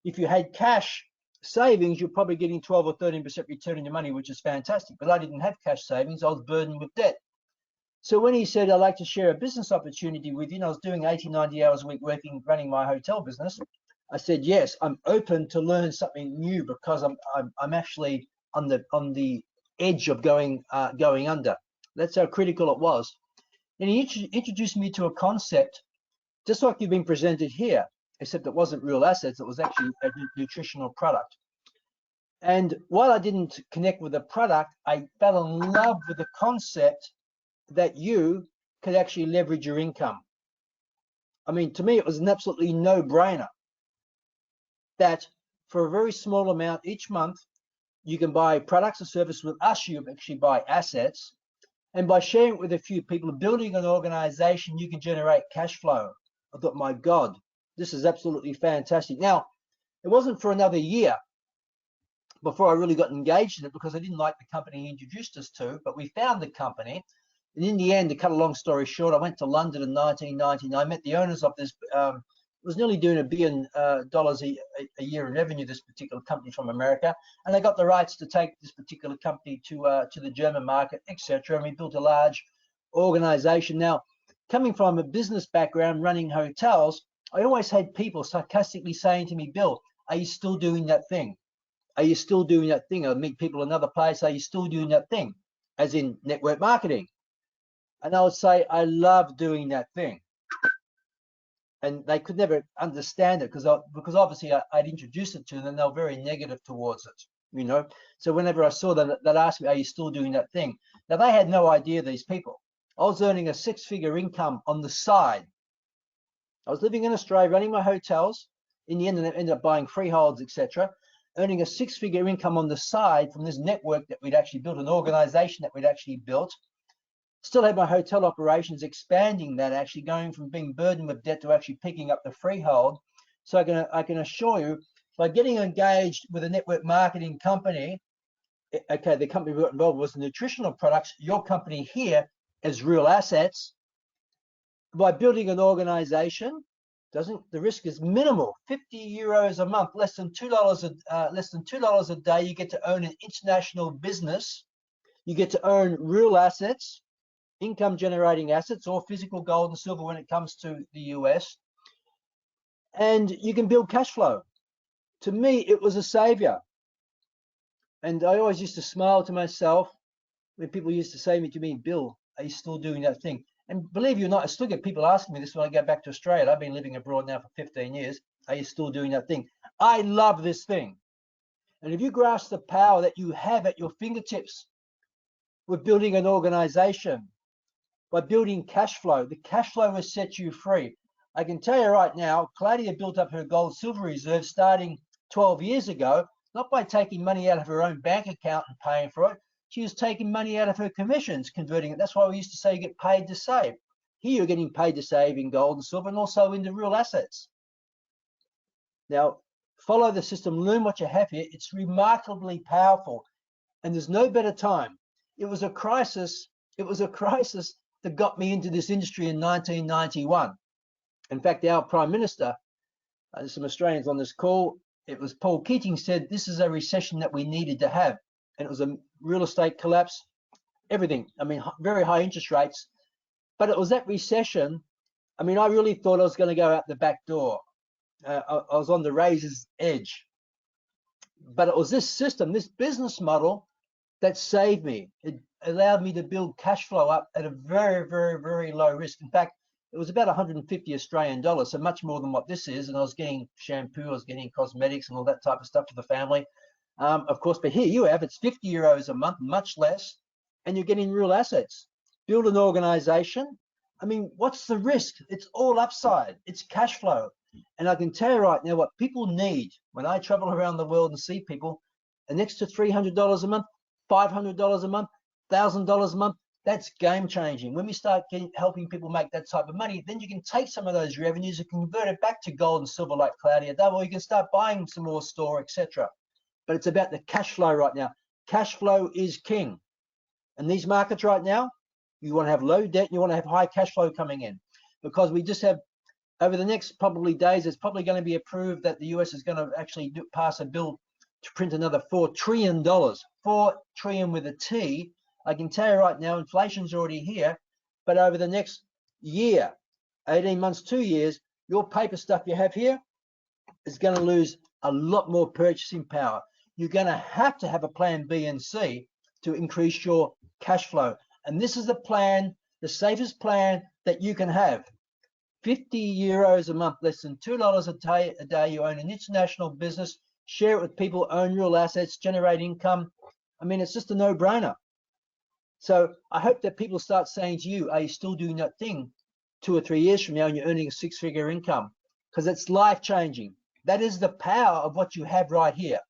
If you had cash savings, you're probably getting 12 or 13% return on your money, which is fantastic. But I didn't have cash savings. I was burdened with debt. So when he said, I'd like to share a business opportunity with you, and I was doing 80, 90 hours a week running my hotel business, I said, yes, I'm open to learn something new, because I'm actually on the edge of going under. That's how critical it was. And he introduced me to a concept, just like you've been presented here, except it wasn't real assets. It was actually a nutritional product. And while I didn't connect with the product, I fell in love with the concept that you could actually leverage your income. I mean, to me, it was an absolutely no-brainer. that for a very small amount each month, you can buy products and services with us. You actually buy assets. And by sharing it with a few people, building an organization, you can generate cash flow. I thought, my God, this is absolutely fantastic. Now, it wasn't for another year before I really got engaged in it, because I didn't like the company he introduced us to, but we found the company. And in the end, to cut a long story short, I went to London in 1999, met the owners of this, it was nearly doing $1 billion a year in revenue, this particular company from America. And they got the rights to take this particular company to the German market, etc. And we built a large organization. Now, coming from a business background running hotels, I always had people sarcastically saying to me, Bill, are you still doing that thing? Are you still doing that thing? I meet people in another place, are you still doing that thing? As in network marketing. And I would say, I love doing that thing. And they could never understand it because obviously I'd introduced it to them, and they were very negative towards it, you know. So whenever I saw them, they'd ask me, are you still doing that thing? Now, they had no idea, these people. I was earning a 6-figure income on the side. I was living in Australia, running my hotels. In the end, I ended up buying freeholds, etc., earning a 6-figure income on the side from this network that we'd actually built, an organization that we'd actually built. Still had my hotel operations, expanding that, actually going from being burdened with debt to actually picking up the freehold. So I can assure you, by getting engaged with a network marketing company, okay, the company we got involved was the nutritional products. Your company here is real assets. By building an organization, the risk is minimal. 50 euros a month, less than $2 a day. You get to own an international business. You get to own real assets, income generating assets, or physical gold and silver when it comes to the US. And you can build cash flow. To me, it was a savior. And I always used to smile to myself when people used to say to me, Bill, are you still doing that thing? And believe you or not, I still get people asking me this when I go back to Australia. I've been living abroad now for 15 years. Are you still doing that thing? I love this thing. And if you grasp the power that you have at your fingertips with building an organization, by building cash flow, the cash flow will set you free. I can tell you right now, Claudia built up her gold silver reserve starting 12 years ago, not by taking money out of her own bank account and paying for it. She was taking money out of her commissions, converting it. That's why we used to say you get paid to save. Here you're getting paid to save in gold and silver, and also into real assets. Now, follow the system, learn what you have here. It's remarkably powerful, and there's no better time. It was a crisis that got me into this industry in 1991. In fact, our Prime Minister, there's some Australians on this call, it was Paul Keating, said this is a recession that we needed to have. And it was a real estate collapse, everything. I mean, very high interest rates. But it was that recession, I mean, I really thought I was going to go out the back door. I was on the razor's edge. But it was this system, this business model that saved me. It allowed me to build cash flow up at a very, very, very low risk. In fact, it was about 150 Australian dollars, so much more than what this is. And I was getting shampoo, I was getting cosmetics and all that type of stuff for the family. Of course, but here you have, it's 50 euros a month, much less, and you're getting real assets. Build an organization. I mean, what's the risk? It's all upside. It's cash flow. And I can tell you right now what people need when I travel around the world and see people, an extra $300 a month, $500 a month, $1,000 a month, that's game changing. When we start helping people make that type of money, then you can take some of those revenues and convert it back to gold and silver like Claudia did, or you can start buying some more store, etc. But it's about the cash flow right now. Cash flow is king. And these markets right now, you want to have low debt, you want to have high cash flow coming in, because we just have, over the next probably days, it's probably going to be approved that the US is going to actually pass a bill to print another $4 trillion, $4 trillion with a T. I can tell you right now, inflation's already here, but over the next year, 18 months, 2 years, your paper stuff you have here is going to lose a lot more purchasing power. You're going to have a plan B and C to increase your cash flow. And this is the plan, the safest plan that you can have. 50 euros a month, less than $2 a day. You own an international business, share it with people, own real assets, generate income. I mean, it's just a no-brainer. So I hope that people start saying to you, are you still doing that thing 2 or 3 years from now and you're earning a 6-figure income? Because it's life-changing. That is the power of what you have right here.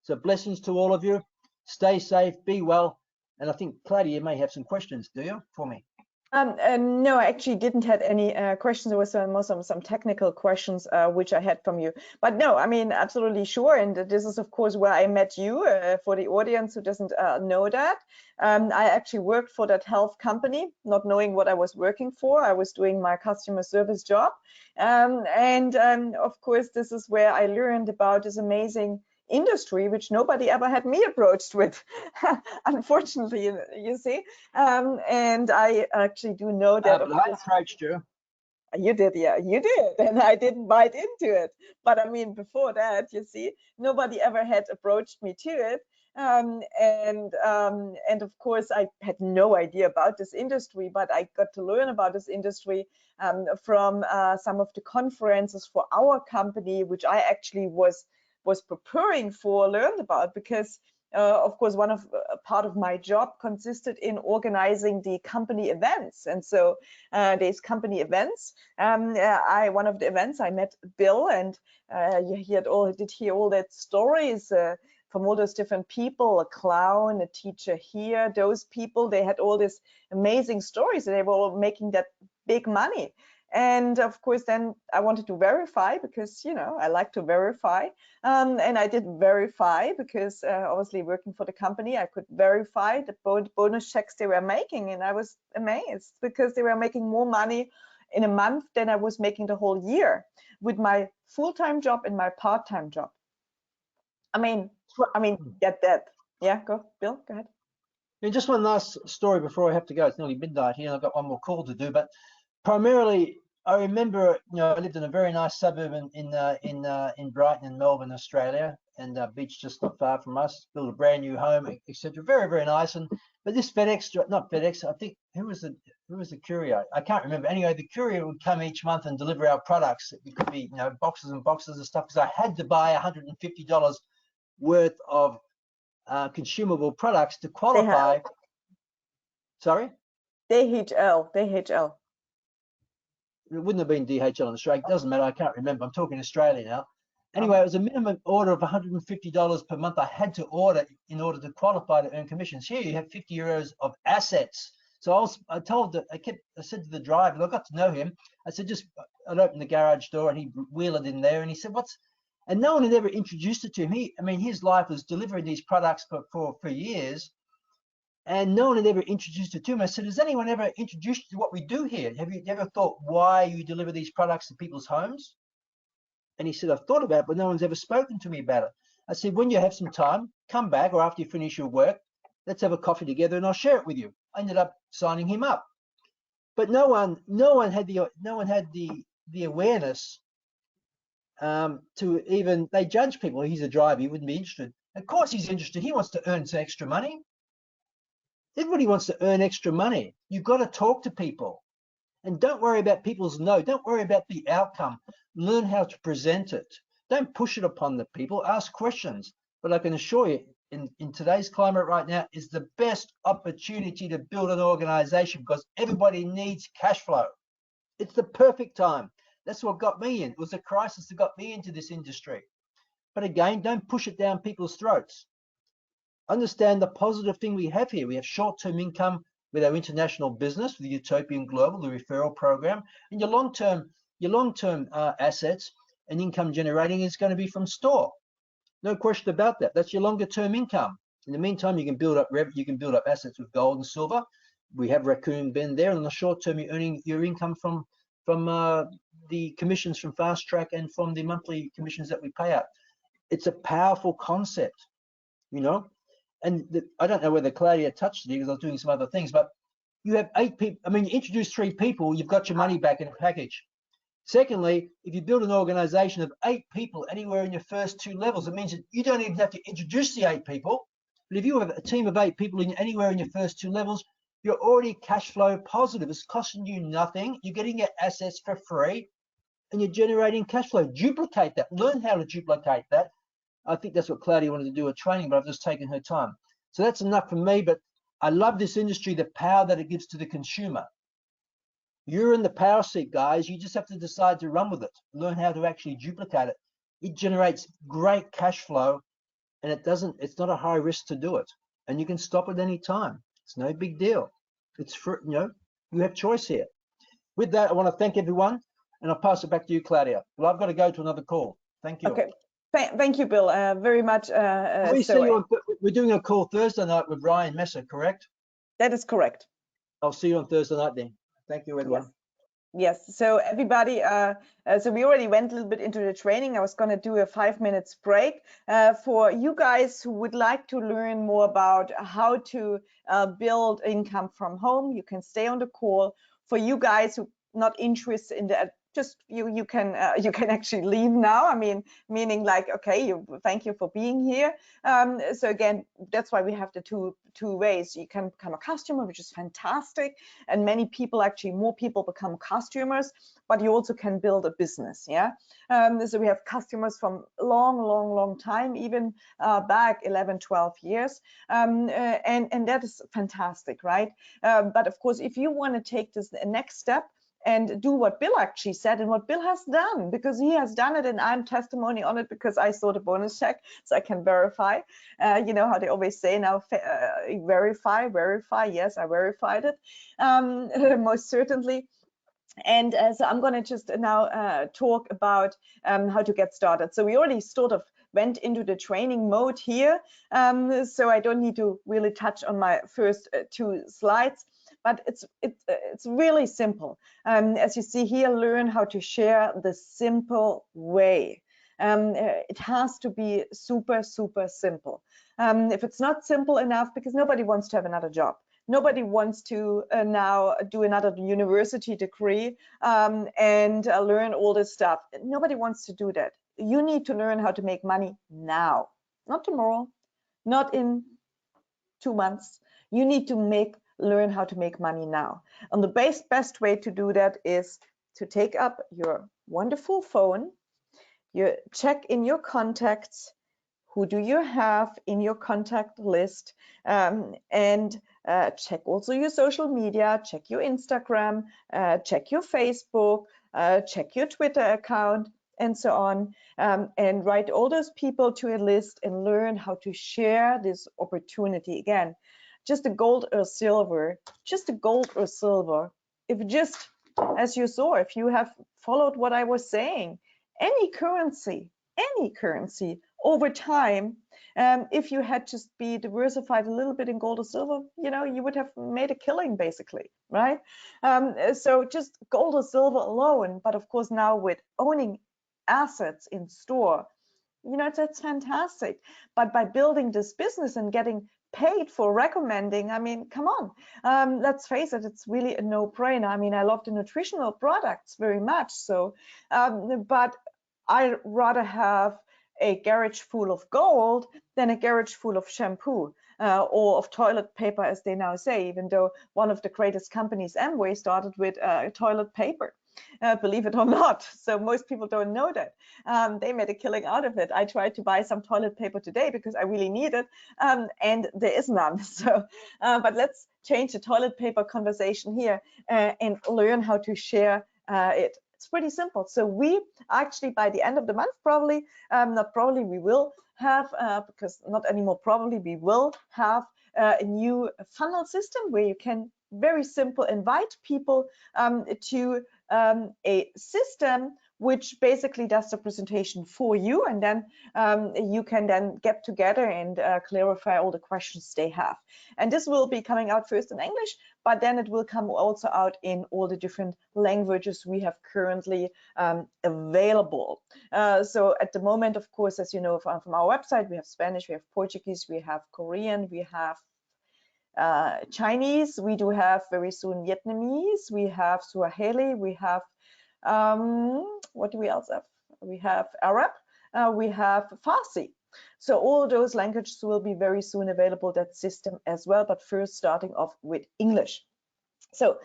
So blessings to all of you. Stay safe, be well. And I think, Claudia, you may have some questions, do you, for me? No, I actually didn't have any questions. There was some technical questions which I had from you. But no, I mean, absolutely sure. And this is, of course, where I met you. For the audience who doesn't know that, I actually worked for that health company, not knowing what I was working for. I was doing my customer service job. Of course, this is where I learned about this amazing industry, which nobody ever had me approached with, unfortunately, you see. And I actually do know that. But I approached you. You did, yeah, you did, and I didn't bite into it. But I mean, before that, you see, nobody ever had approached me to it. And of course, I had no idea about this industry, but I got to learn about this industry from some of the conferences for our company, which I actually was preparing for, learned about, because of course, part of my job consisted in organizing the company events. And so these company events, one of the events I met Bill, and did hear all that stories from all those different people, a clown, a teacher here, those people, they had all these amazing stories, and they were all making that big money. And of course, then I wanted to verify, because, you know, I like to verify. And I did verify because obviously working for the company, I could verify the bonus checks they were making. And I was amazed because they were making more money in a month than I was making the whole year with my full-time job and my part-time job. I mean, get that. Yeah, go, Bill, go ahead. And just one last story before I have to go. It's nearly midnight here, and I've got one more call to do. But primarily, I remember, you know, I lived in a very nice suburb in Brighton, in Melbourne, Australia, and beach just not far from us. Built a brand new home, etc. Very, very nice. But this not FedEx. I think who was the courier? I can't remember. Anyway, the courier would come each month and deliver our products. It could be, you know, boxes and boxes of stuff, because I had to buy $150 worth of consumable products to qualify. Sorry. DHL. It wouldn't have been DHL in Australia. It doesn't matter. I can't remember. I'm talking Australia now. Anyway, it was a minimum order of $150 per month I had to order in order to qualify to earn commissions. Here you have 50 euros of assets. So I said to the driver, and I got to know him. I said, I'd open the garage door and he'd wheel it in there, and he said, and no one had ever introduced it to him. His life was delivering these products for years, and no one had ever introduced it to him. I said, has anyone ever introduced you to what we do here? Have you ever thought why you deliver these products to people's homes? And he said, I've thought about it, but no one's ever spoken to me about it. I said, when you have some time, come back, or after you finish your work, let's have a coffee together and I'll share it with you. I ended up signing him up. But no one had the awareness to even, they judge people. He's a driver, he wouldn't be interested. Of course he's interested. He wants to earn some extra money. Everybody wants to earn extra money. You've got to talk to people, and don't worry about people's no. Don't worry about the outcome. Learn how to present it. Don't push it upon the people. Ask questions. But I can assure you, in today's climate right now, is the best opportunity to build an organization, because everybody needs cash flow. It's the perfect time. That's what got me in. It was a crisis that got me into this industry. But again, don't push it down people's throats. Understand the positive thing we have here. We have short-term income with our international business, with the Utopian Global, the referral program, and your long-term assets and income generating is going to be from store. No question about that. That's your longer-term income. In the meantime, you can build up assets with gold and silver. We have Raccoon Ben there, and in the short term, you're earning your income from the commissions from Fast Track and from the monthly commissions that we pay out. It's a powerful concept, you know. And I don't know whether Claudia touched it because I was doing some other things, but you have 8 people. You introduce 3 people, you've got your money back in a package. Secondly, if you build an organization of 8 people anywhere in your first 2 levels, it means that you don't even have to introduce the 8 people. But if you have a team of 8 people anywhere in your first 2 levels, you're already cash flow positive. It's costing you nothing. You're getting your assets for free, and you're generating cash flow. Duplicate that. Learn how to duplicate that. I think that's what Claudia wanted to do, a training, but I've just taken her time. So that's enough for me, but I love this industry, the power that it gives to the consumer. You're in the power seat, guys. You just have to decide to run with it, learn how to actually duplicate it. It generates great cash flow, and it's not a high risk to do it. And you can stop at any time. It's no big deal. It's for, you have choice here. With that, I want to thank everyone, and I'll pass it back to you, Claudia. Well, I've got to go to another call. Thank you. Okay. Thank you, Bill, very much. We're doing a call Thursday night with Ryan Messer, correct? That is correct. I'll see you on Thursday night then. Thank you, everyone. Yes. So everybody, so we already went a little bit into the training. I was going to do a 5 minutes break for you guys who would like to learn more about how to build income from home. You can stay on the call. For you guys who not interested in that, just you can actually leave now. I mean, meaning like, okay, thank you for being here. So again, that's why we have the two ways. You can become a customer, which is fantastic, and many people, actually more people become customers, but you also can build a business. Yeah. So we have customers from long time, even back 11, 12 years, and that is fantastic, right? But of course, if you want to take this next step and do what Bill actually said and what Bill has done, because he has done it and I'm testimony on it because I saw the bonus check, so I can verify. You know how they always say now, verify. Yes, I verified it, most certainly. And so I'm going to just now talk about how to get started. So we already sort of went into the training mode here, so I don't need to really touch on my first two slides. But it's really simple. As you see here, learn how to share the simple way. It has to be super simple. If it's not simple enough, because nobody wants to have another job. Nobody wants to now do another university degree and learn all this stuff. Nobody wants to do that. You need to learn how to make money now, not tomorrow, not in 2 months. You need to learn how to make money now. And the best way to do that is to take up your wonderful phone, you check in your contacts, who do you have in your contact list, and check also your social media, check your Instagram, check your Facebook, check your Twitter account, and so on, and write all those people to a list and learn how to share this opportunity. Again, just a gold or silver, if just, as you saw, if you have followed what I was saying, any currency over time, if you had just be diversified a little bit in gold or silver, you know, you would have made a killing basically, right? So just gold or silver alone, but of course now with owning assets in store, you know, that's fantastic. But by building this business and getting paid for recommending, I mean, come on, let's face it, it's really a no-brainer. I mean, I love the nutritional products very much, so but I rather have a garage full of gold than a garage full of shampoo or of toilet paper, as they now say, even though one of the greatest companies, Amway, started with toilet paper. Believe it or not. So most people don't know that. They made a killing out of it. I tried to buy some toilet paper today because I really need it, and there is none. So, but let's change the toilet paper conversation here and learn how to share it. It's pretty simple. So we actually, by the end of the month, probably, not probably, we will have, because not anymore, probably we will have a new funnel system where you can very simple invite people to a system which basically does the presentation for you, and then you can then get together and clarify all the questions they have. And this will be coming out first in English, but then it will come also out in all the different languages we have currently available. So at the moment, of course, as you know from our website, we have Spanish, we have Portuguese, we have Korean, we have Chinese, we do have very soon Vietnamese, we have Swahili, we have what do we else have? We have Arab, we have Farsi. So all those languages will be very soon available, that system as well, but first starting off with English. So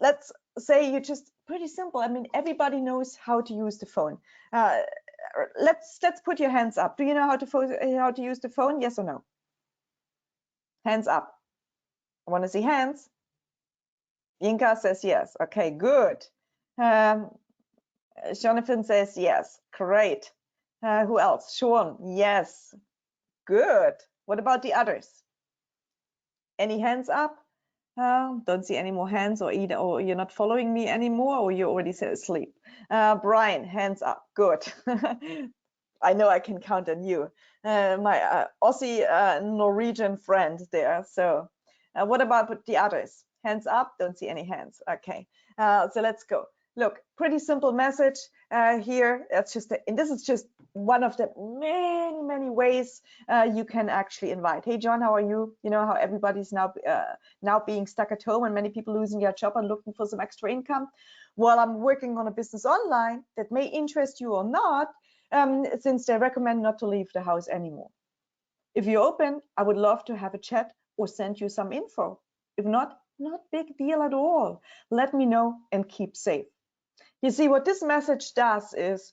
let's say you just pretty simple. I mean, everybody knows how to use the phone. Let's put your hands up. Do you know how to use the phone? Yes or no? Hands up. I want to see hands. Inka says yes. Okay, good. Jonathan says yes. Great. Who else? Sean, yes. Good. What about the others? Any hands up? Don't see any more hands, or you're not following me anymore, or you already said asleep. Brian, hands up. Good. I know I can count on you. My Aussie Norwegian friend there. So what about the others? Hands up. Don't see any hands. Okay. So let's go. Look, pretty simple message here. That's just, and this is just one of the many ways you can actually invite. Hey, John, how are you? You know how everybody's now being stuck at home and many people losing their job and looking for some extra income. Well, I'm working on a business online that may interest you or not, since they recommend not to leave the house anymore. If you're open, I would love to have a chat or send you some info. If not big deal at all. Let me know and keep safe. You see, what this message does is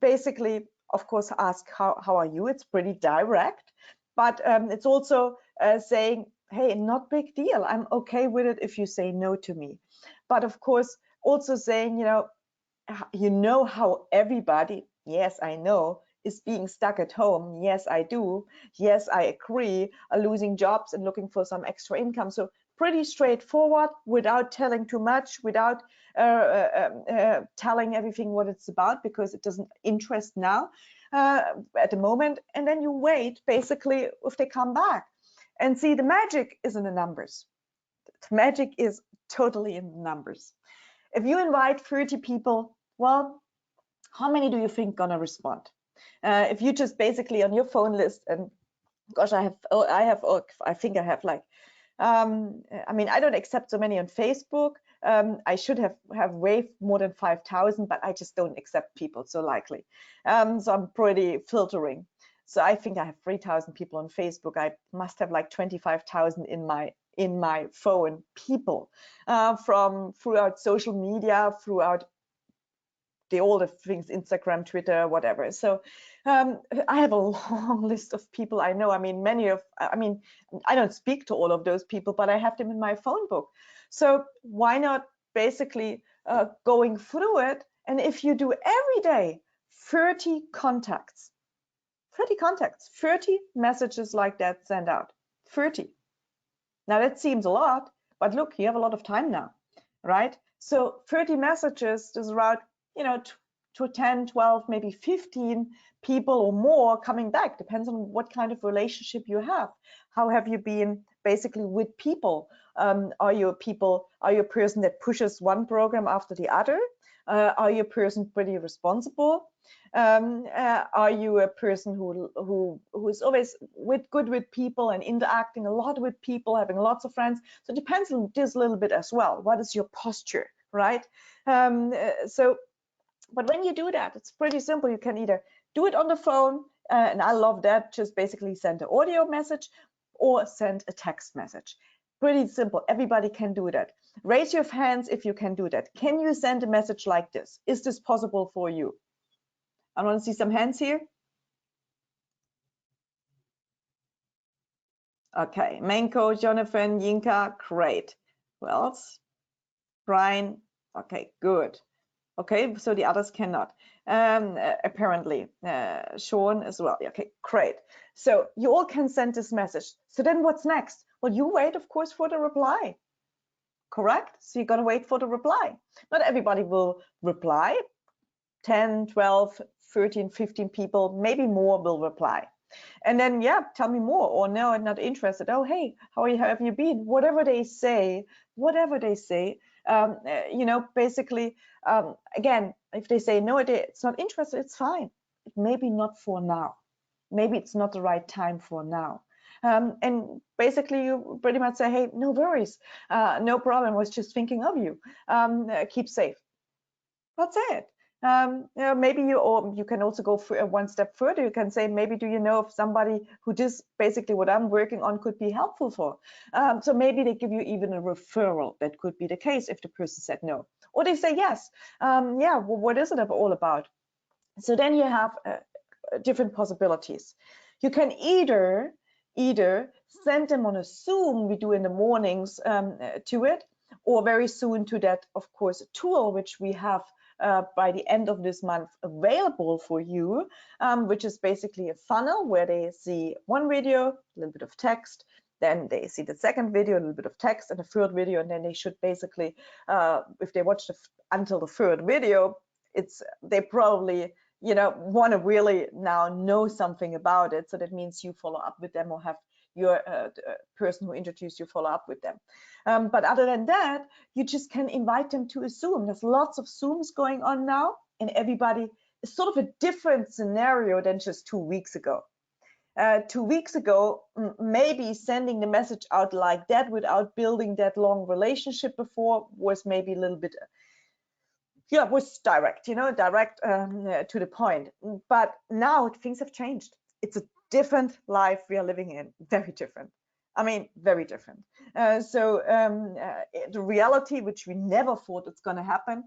basically, of course, ask how are you? It's pretty direct, but it's also saying, hey, not big deal. I'm okay with it if you say no to me. But of course, also saying, you know how everybody, yes, I know, is being stuck at home. Yes, I do. Yes, I agree, are losing jobs and looking for some extra income. So pretty straightforward, without telling too much, without telling everything what it's about, because it doesn't interest now at the moment. And then you wait, basically, if they come back. And see, the magic is in the numbers. The magic is totally in the numbers. If you invite 30 people, well, how many do you think gonna respond? If you just basically on your phone list, and gosh, I think I have like, I mean, I don't accept so many on Facebook. I should have way more than 5,000, but I just don't accept people so likely. So I'm pretty filtering. So I think I have 3,000 people on Facebook. I must have like 25,000 in my phone people from throughout social media, throughout all the things, Instagram, Twitter, whatever. So I have a long list of people I know. I mean, I don't speak to all of those people, but I have them in my phone book. So why not basically going through it? And if you do every day 30 contacts, 30 messages like that send out, 30. Now that seems a lot, but look, you have a lot of time now, right? So 30 messages is around, to 10, 12, maybe 15 people or more coming back. Depends on what kind of relationship you have. How have you been basically with people? Are you a person that pushes one program after the other? Are you a person pretty responsible? Are you a person who is always good with people and interacting a lot with people, having lots of friends? So it depends on this a little bit as well. What is your posture, right? But when you do that, it's pretty simple. You can either do it on the phone, and I love that, just basically send an audio message or send a text message. Pretty simple. Everybody can do that. Raise your hands if you can do that. Can you send a message like this? Is this possible for you? I want to see some hands here. Okay, Menko, Jonathan, Yinka, great. Who else? Brian, okay, good. Okay, so the others cannot, apparently. Sean as well. Okay, great. So you all can send this message. So then what's next? Well, you wait, of course, for the reply. Correct? So you're going to wait for the reply. Not everybody will reply. 10, 12, 13, 15 people, maybe more will reply. And then, yeah, tell me more, or no, I'm not interested. Oh, hey, how have you been? Whatever they say, basically, again, if they say no, it's not interested, it's fine. Maybe not for now. Maybe it's not the right time for now. And basically, you pretty much say, hey, no worries, no problem. I was just thinking of you. Keep safe. That's it. Maybe you can also go one step further. You can say, maybe do you know of somebody who just basically what I'm working on could be helpful for? So maybe they give you even a referral. That could be the case if the person said no, or they say yes. Yeah, well, what is it all about? So then you have different possibilities. You can either send them on a Zoom we do in the mornings to it, or very soon to that, of course, tool which we have by the end of this month available for you, which is basically a funnel where they see one video, a little bit of text, then they see the second video, a little bit of text, and a third video, and then they should basically, if they watch until the third video, they probably want to really now know something about it. So that means you follow up with them or have your person who introduced you follow up with them. But other than that, you just can invite them to a Zoom. There's lots of Zooms going on now, and everybody is sort of a different scenario than just 2 weeks ago. 2 weeks ago, maybe sending the message out like that without building that long relationship before was maybe a little bit, was direct, direct to the point. But now things have changed. It's a different life we are living in, very different. I mean, very different. So the reality, which we never thought it's going to happen,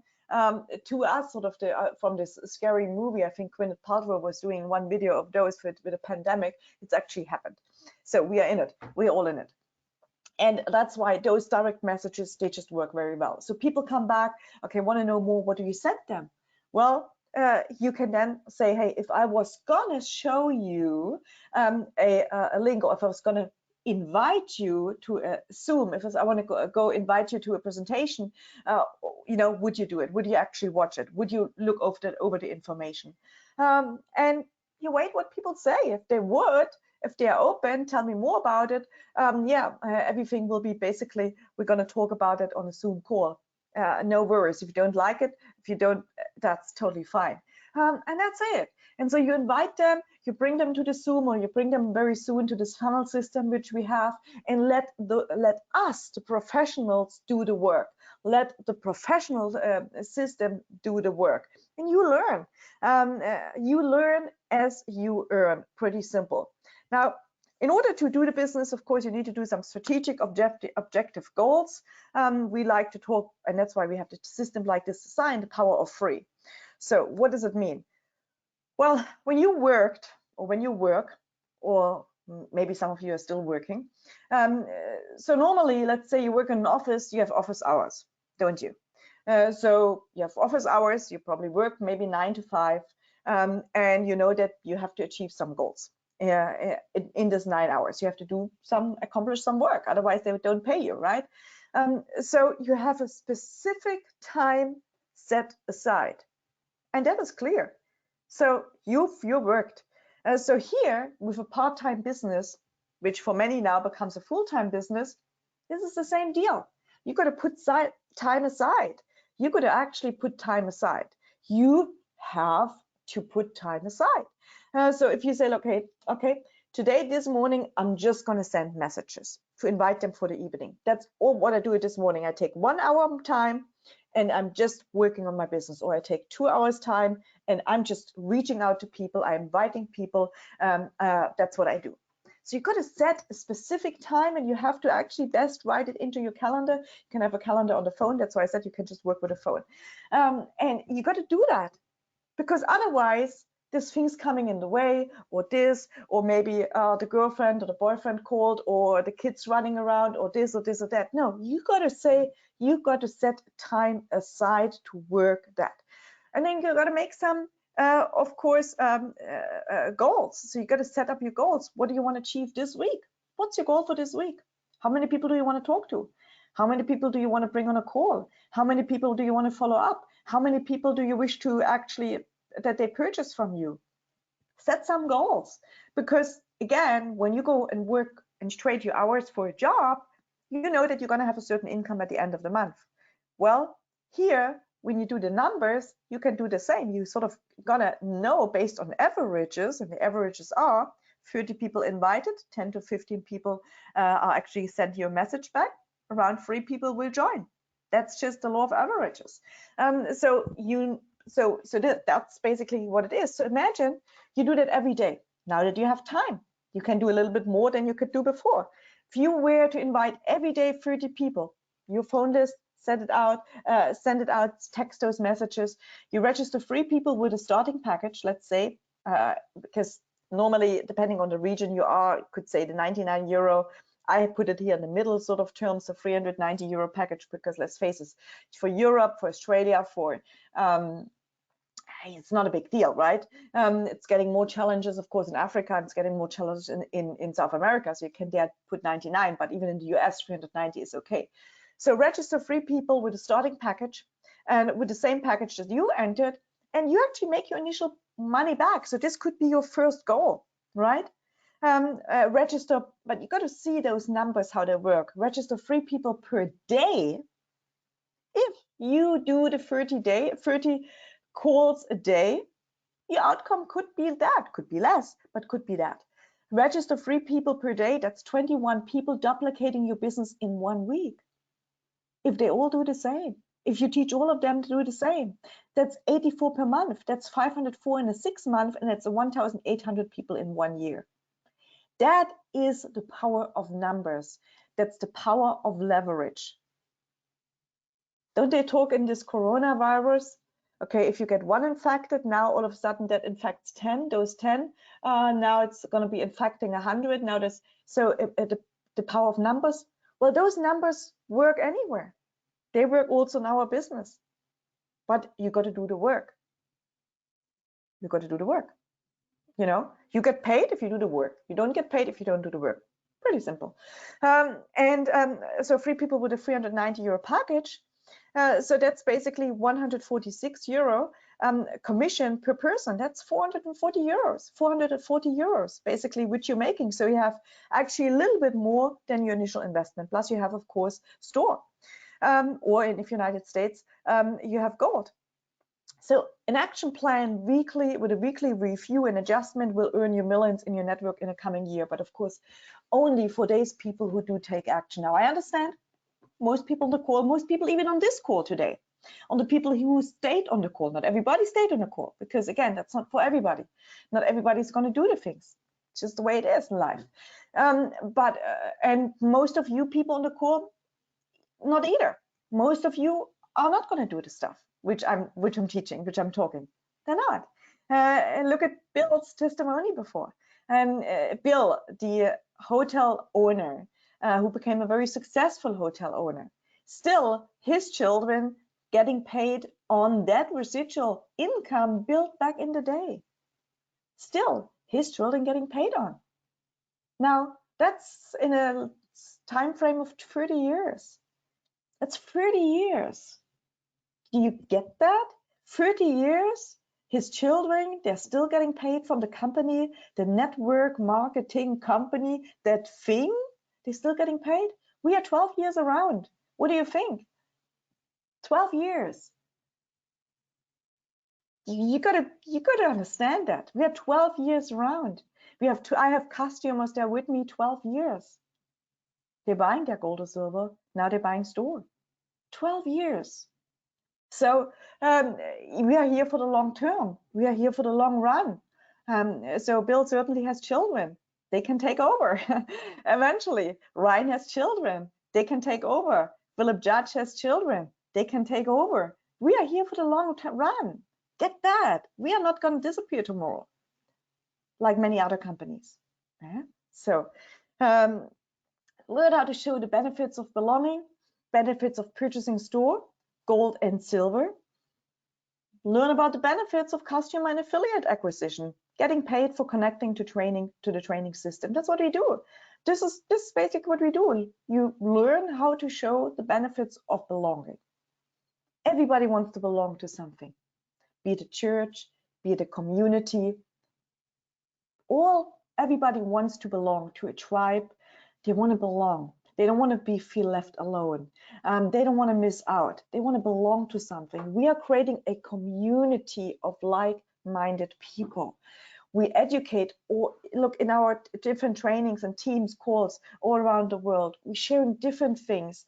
to us, sort of from this scary movie, I think Gwyneth Paltrow was doing one video of those with a pandemic. It's actually happened. So we are in it. We're all in it. And that's why those direct messages, they just work very well. So people come back, okay, want to know more, what do you send them? Well, you can then say, hey, if I was gonna show you a link, or if I was gonna invite you to a Zoom, if I want to go invite you to a presentation, would you do it? Would you actually watch it? Would you look over the information? And you wait what people say. If they would, if they are open, tell me more about it. Everything will be basically, we're going to talk about it on a Zoom call. No worries. If you don't like it, if you don't, that's totally fine. And that's it. And so you invite them, you bring them to the Zoom, or you bring them very soon to this funnel system which we have, and let us, the professionals, do the work. Let the professional system do the work, and you learn. You learn as you earn. Pretty simple. Now, in order to do the business, of course, you need to do some strategic objective goals. We like to talk, and that's why we have the system like this designed, the power of free. So what does it mean? Well, when you worked, or when you work, or maybe some of you are still working. So normally, let's say you work in an office, you have office hours, don't you? So you have office hours, you probably work maybe 9 to 5, and you know that you have to achieve some goals. In this 9 hours, you have to accomplish some work, otherwise they don't pay you, right? So you have a specific time set aside, and that is clear. So you worked. So here, with a part-time business, which for many now becomes a full-time business, this is the same deal. You got to put time aside. You got to actually put time aside. You have to put time aside. So if you say, okay, today, this morning, I'm just going to send messages to invite them for the evening. That's all what I do this morning. I take 1 hour of time and I'm just working on my business, or I take 2 hours time and I'm just reaching out to people. I'm inviting people. That's what I do. So you've got to set a specific time, and you have to actually best write it into your calendar. You can have a calendar on the phone. That's why I said you can just work with a phone. And you got to do that, because otherwise there's things coming in the way, or maybe the girlfriend or the boyfriend called, or the kids running around, or this or that. No, you got to set time aside to work that. And then you got to make some, of course, goals. So you got to set up your goals. What do you want to achieve this week? What's your goal for this week? How many people do you want to talk to? How many people do you want to bring on a call? How many people do you want to follow up? How many people do you wish to actually that they purchase from you? Set some goals, because again, when you go and work and trade your hours for a job, you know that you're going to have a certain income at the end of the month. Well, here, when you do the numbers, you can do the same. You sort of gonna know based on averages, and the averages are 30 people invited, 10 to 15 people are actually sent you a message back, around 3 people will join. That's just the law of averages. So that's basically what it is. So imagine you do that every day. Now that you have time, you can do a little bit more than you could do before. If you were to invite every day 30 people, your phone list, send it out, text those messages. You register 3 people with a starting package, let's say, because normally, depending on the region you are, could say the €99 I put it here in the middle sort of terms, a 390 euro package, because let's face it, for Europe, for Australia, for it's not a big deal, right? It's getting more challenges, of course, in Africa. It's getting more challenges in South America. So you can there put 99, but even in the US, 390 is okay. So register 3 people with a starting package and with the same package that you entered, and you actually make your initial money back. So this could be your first goal, right? Register, but you got to see those numbers, how they work. Register 3 people per day. If you do the 30 calls a day, your outcome could be that, could be less, but could be that. Register 3 people per day, that's 21 people duplicating your business in 1 week. If they all do the same, if you teach all of them to do the same, that's 84 per month, that's 504 in a 6 month, and that's 1,800 people in 1 year. That is the power of numbers. That's the power of leverage. Don't they talk in this coronavirus? Okay, if you get 1 infected, now all of a sudden that infects 10, those 10, now it's going to be infecting 100. Now there's, so the power of numbers, well, those numbers work anywhere. They work also in our business, but you got to do the work. You got to do the work. You know, you get paid if you do the work. You don't get paid if you don't do the work. Pretty simple. So 3 people with a 390 euro package. So that's basically 146 euro commission per person. That's 440 euros, 440 euros, basically, which you're making. So you have actually a little bit more than your initial investment. Plus you have, of course, store. Or in the United States, you have gold. So an action plan weekly with a weekly review and adjustment will earn you millions in your network in a coming year. But of course, only for those people who do take action. Now, I understand most people on the call, most people even on this call today, on the people who stayed on the call. Not everybody stayed on the call, because again, that's not for everybody. Not everybody's going to do the things. It's just the way it is in life. And most of you people on the call, not either. Most of you are not going to do the stuff which I'm teaching, which I'm talking. They're not. And look at Bill's testimony before. And Bill, the hotel owner, who became a very successful hotel owner, still his children getting paid on that residual income built back in the day. Still his children getting paid on. Now that's in a time frame of 30 years. That's 30 years. Do you get that? 30 years, his children, they're still getting paid from the company, the network marketing company, that thing, they're still getting paid. We are 12 years around. What do you think? 12 years. You gotta understand that. We are 12 years around. I have customers that are with me 12 years. They're buying their gold or silver. Now they're buying store. 12 years. So we are here for the long term. We are here for the long run. So Bill certainly has children. They can take over eventually. Ryan has children. They can take over. Philip Judge has children. They can take over. We are here for the long run. Get that. We are not going to disappear tomorrow, like many other companies. Yeah? So learn how to show the benefits of belonging, benefits of purchasing store, gold and silver. Learn about the benefits of customer and affiliate acquisition, getting paid for connecting to the training system. That's what we do. This is basically what we do. You learn how to show the benefits of belonging. Everybody wants to belong to something, be it a church, be it a community. Everybody wants to belong to a tribe. They want to belong. They don't want to feel left alone. They don't want to miss out. They want to belong to something. We are creating a community of like-minded people. We educate, or look in our different trainings and teams calls all around the world. We're sharing different things,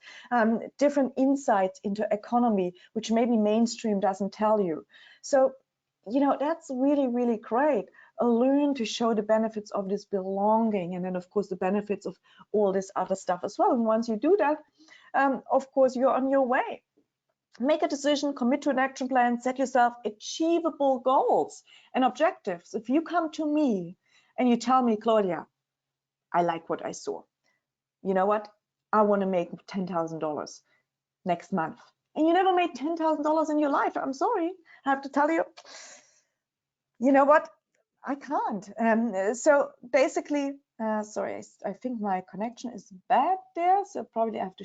different insights into economy, which maybe mainstream doesn't tell you. So, you know, that's really, really great. Learn to show the benefits of this belonging, and then of course the benefits of all this other stuff as well. And once you do that, of course you're on your way. Make a decision, commit to an action plan, set yourself achievable goals and objectives. If you come to me and you tell me, Claudia, I like what I saw, you know what, I want to make $10,000 next month, and you never made $10,000 in your life, I'm sorry, I have to tell you, you know what, I can't. So basically, sorry, I think my connection is bad there, so probably I have to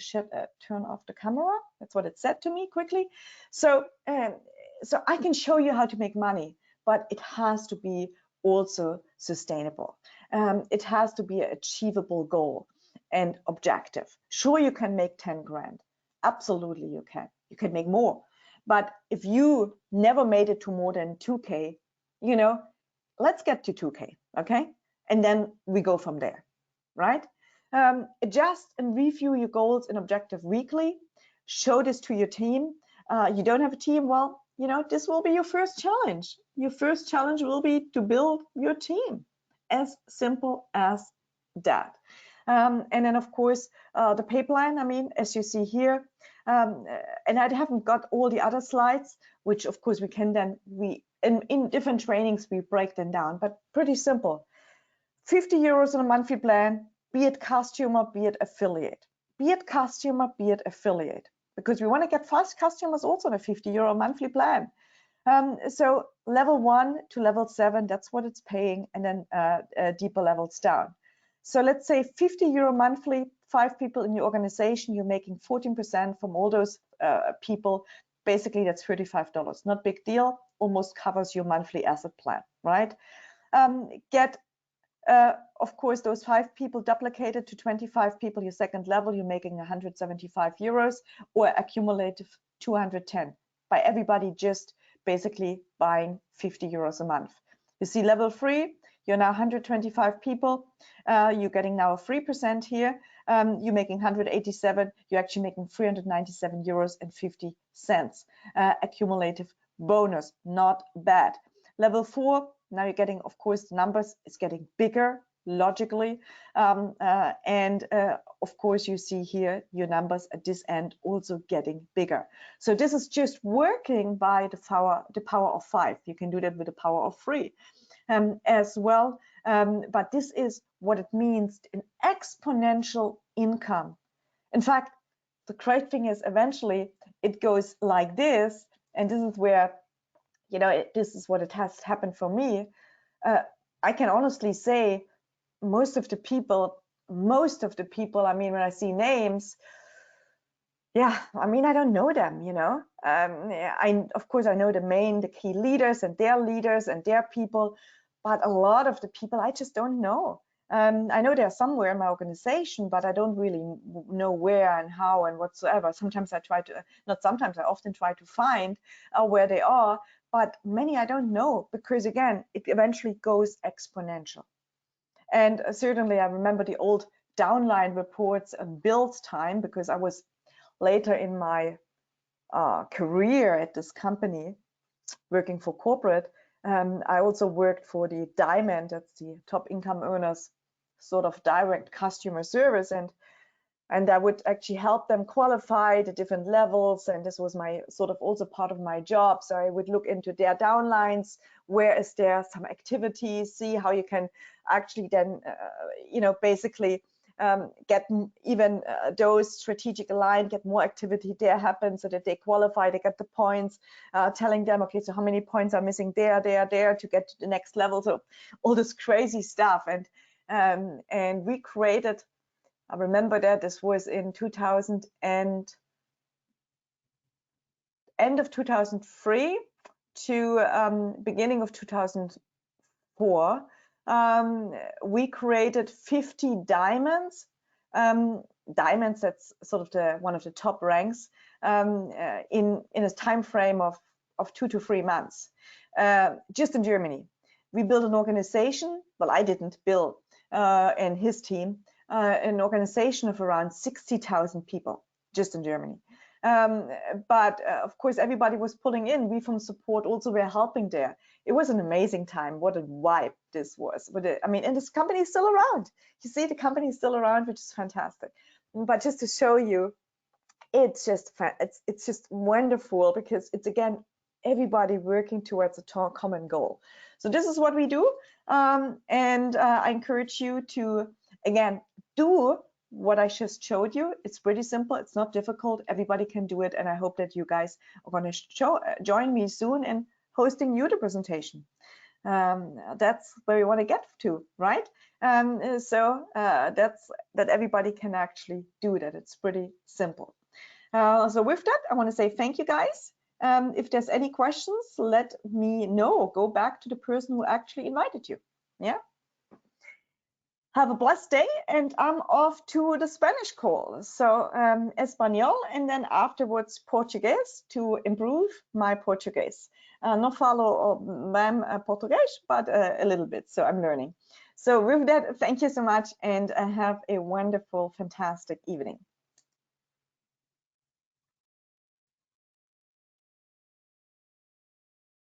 turn off the camera. That's what it said to me quickly. So I can show you how to make money, but it has to be also sustainable. It has to be an achievable goal and objective. Sure, you can make 10 grand. Absolutely, you can. You can make more. But if you never made it to more than 2K, you know, let's get to 2K, okay? And then we go from there, right? Adjust and review your goals and objective weekly. Show this to your team. You don't have a team, well, you know, this will be your first challenge. Your first challenge will be to build your team. As simple as that. And then, of course, the pay plan, I mean, as you see here, and I haven't got all the other slides, which, of course, we can then, in different trainings, we break them down, but pretty simple. 50 euros on a monthly plan, be it customer, be it affiliate. Be it customer, be it affiliate. Because we want to get fast customers also on a 50 euro monthly plan. So level 1 to level 7, that's what it's paying, and then deeper levels down. So let's say 50 euro monthly, 5 people in your organization, you're making 14% from all those people. Basically, that's $35. Not big deal, almost covers your monthly asset plan, right? Of course, those 5 people duplicated to 25 people, your second level, you're making 175 euros, or accumulative 210 by everybody just basically buying 50 euros a month. You see level 3, you're now 125 people, you're getting now a 3% here, you're making 187, you're actually making 397 euros and 50 cents. Accumulative bonus, not bad. Level 4, now you're getting, of course, the numbers is getting bigger, logically, and of course you see here your numbers at this end also getting bigger. So this is just working by the power of 5. You can do that with the power of 3 as well, but this is what it means in exponential income. In fact, the great thing is eventually it goes like this, and this is where, you know, this is what it has happened for me. I can honestly say most of the people, I mean, when I see names, yeah, I mean, I don't know them, you know. Of course, I know the key leaders and their people, but a lot of the people I just don't know. I know they're somewhere in my organization, but I don't really know where and how and whatsoever. Sometimes I often try to find where they are, but many I don't know, because again, it eventually goes exponential. And certainly I remember the old downline reports and build time, because I was later in my career at this company working for corporate. I also worked for the Diamond, that's the top income earners sort of direct customer service, and I would actually help them qualify the different levels, and this was my sort of also part of my job. So I would look into their downlines, where is there some activities, see how you can actually then you know, basically get even those strategic aligned, get more activity there happen so that they qualify, they get the points, telling them, okay, so how many points are missing there to get to the next level. So all this crazy stuff, and we created, I remember that this was in 2000 and end of 2003 to beginning of 2004. We created 50 diamonds. Diamonds, that's sort of one of the top ranks in a time frame of 2 to 3 months, just in Germany. We built an organization. Well, I didn't build, and his team, an organization of around 60,000 people just in Germany. But of course, everybody was pulling in. We from support also were helping there. It was an amazing time. What a vibe this was. I mean, and this company is still around. You see, the company is still around, which is fantastic. But just to show you, it's just wonderful, because it's, again, everybody working towards a common goal. So this is what we do, and I encourage you to, again, do what I just showed you. It's pretty simple. It's not difficult. Everybody can do it. And I hope that you guys are going to join me soon in hosting you the presentation. That's where we want to get to, right? So that everybody can actually do that. It's pretty simple. So with that, I want to say thank you, guys. If there's any questions, let me know. Go back to the person who actually invited you. Yeah. Have a blessed day, and I'm off to the Spanish call. So Espanol, and then afterwards Portuguese to improve my Portuguese. No falo bem Portuguese, but a little bit. So I'm learning. So with that, thank you so much, and have a wonderful, fantastic evening.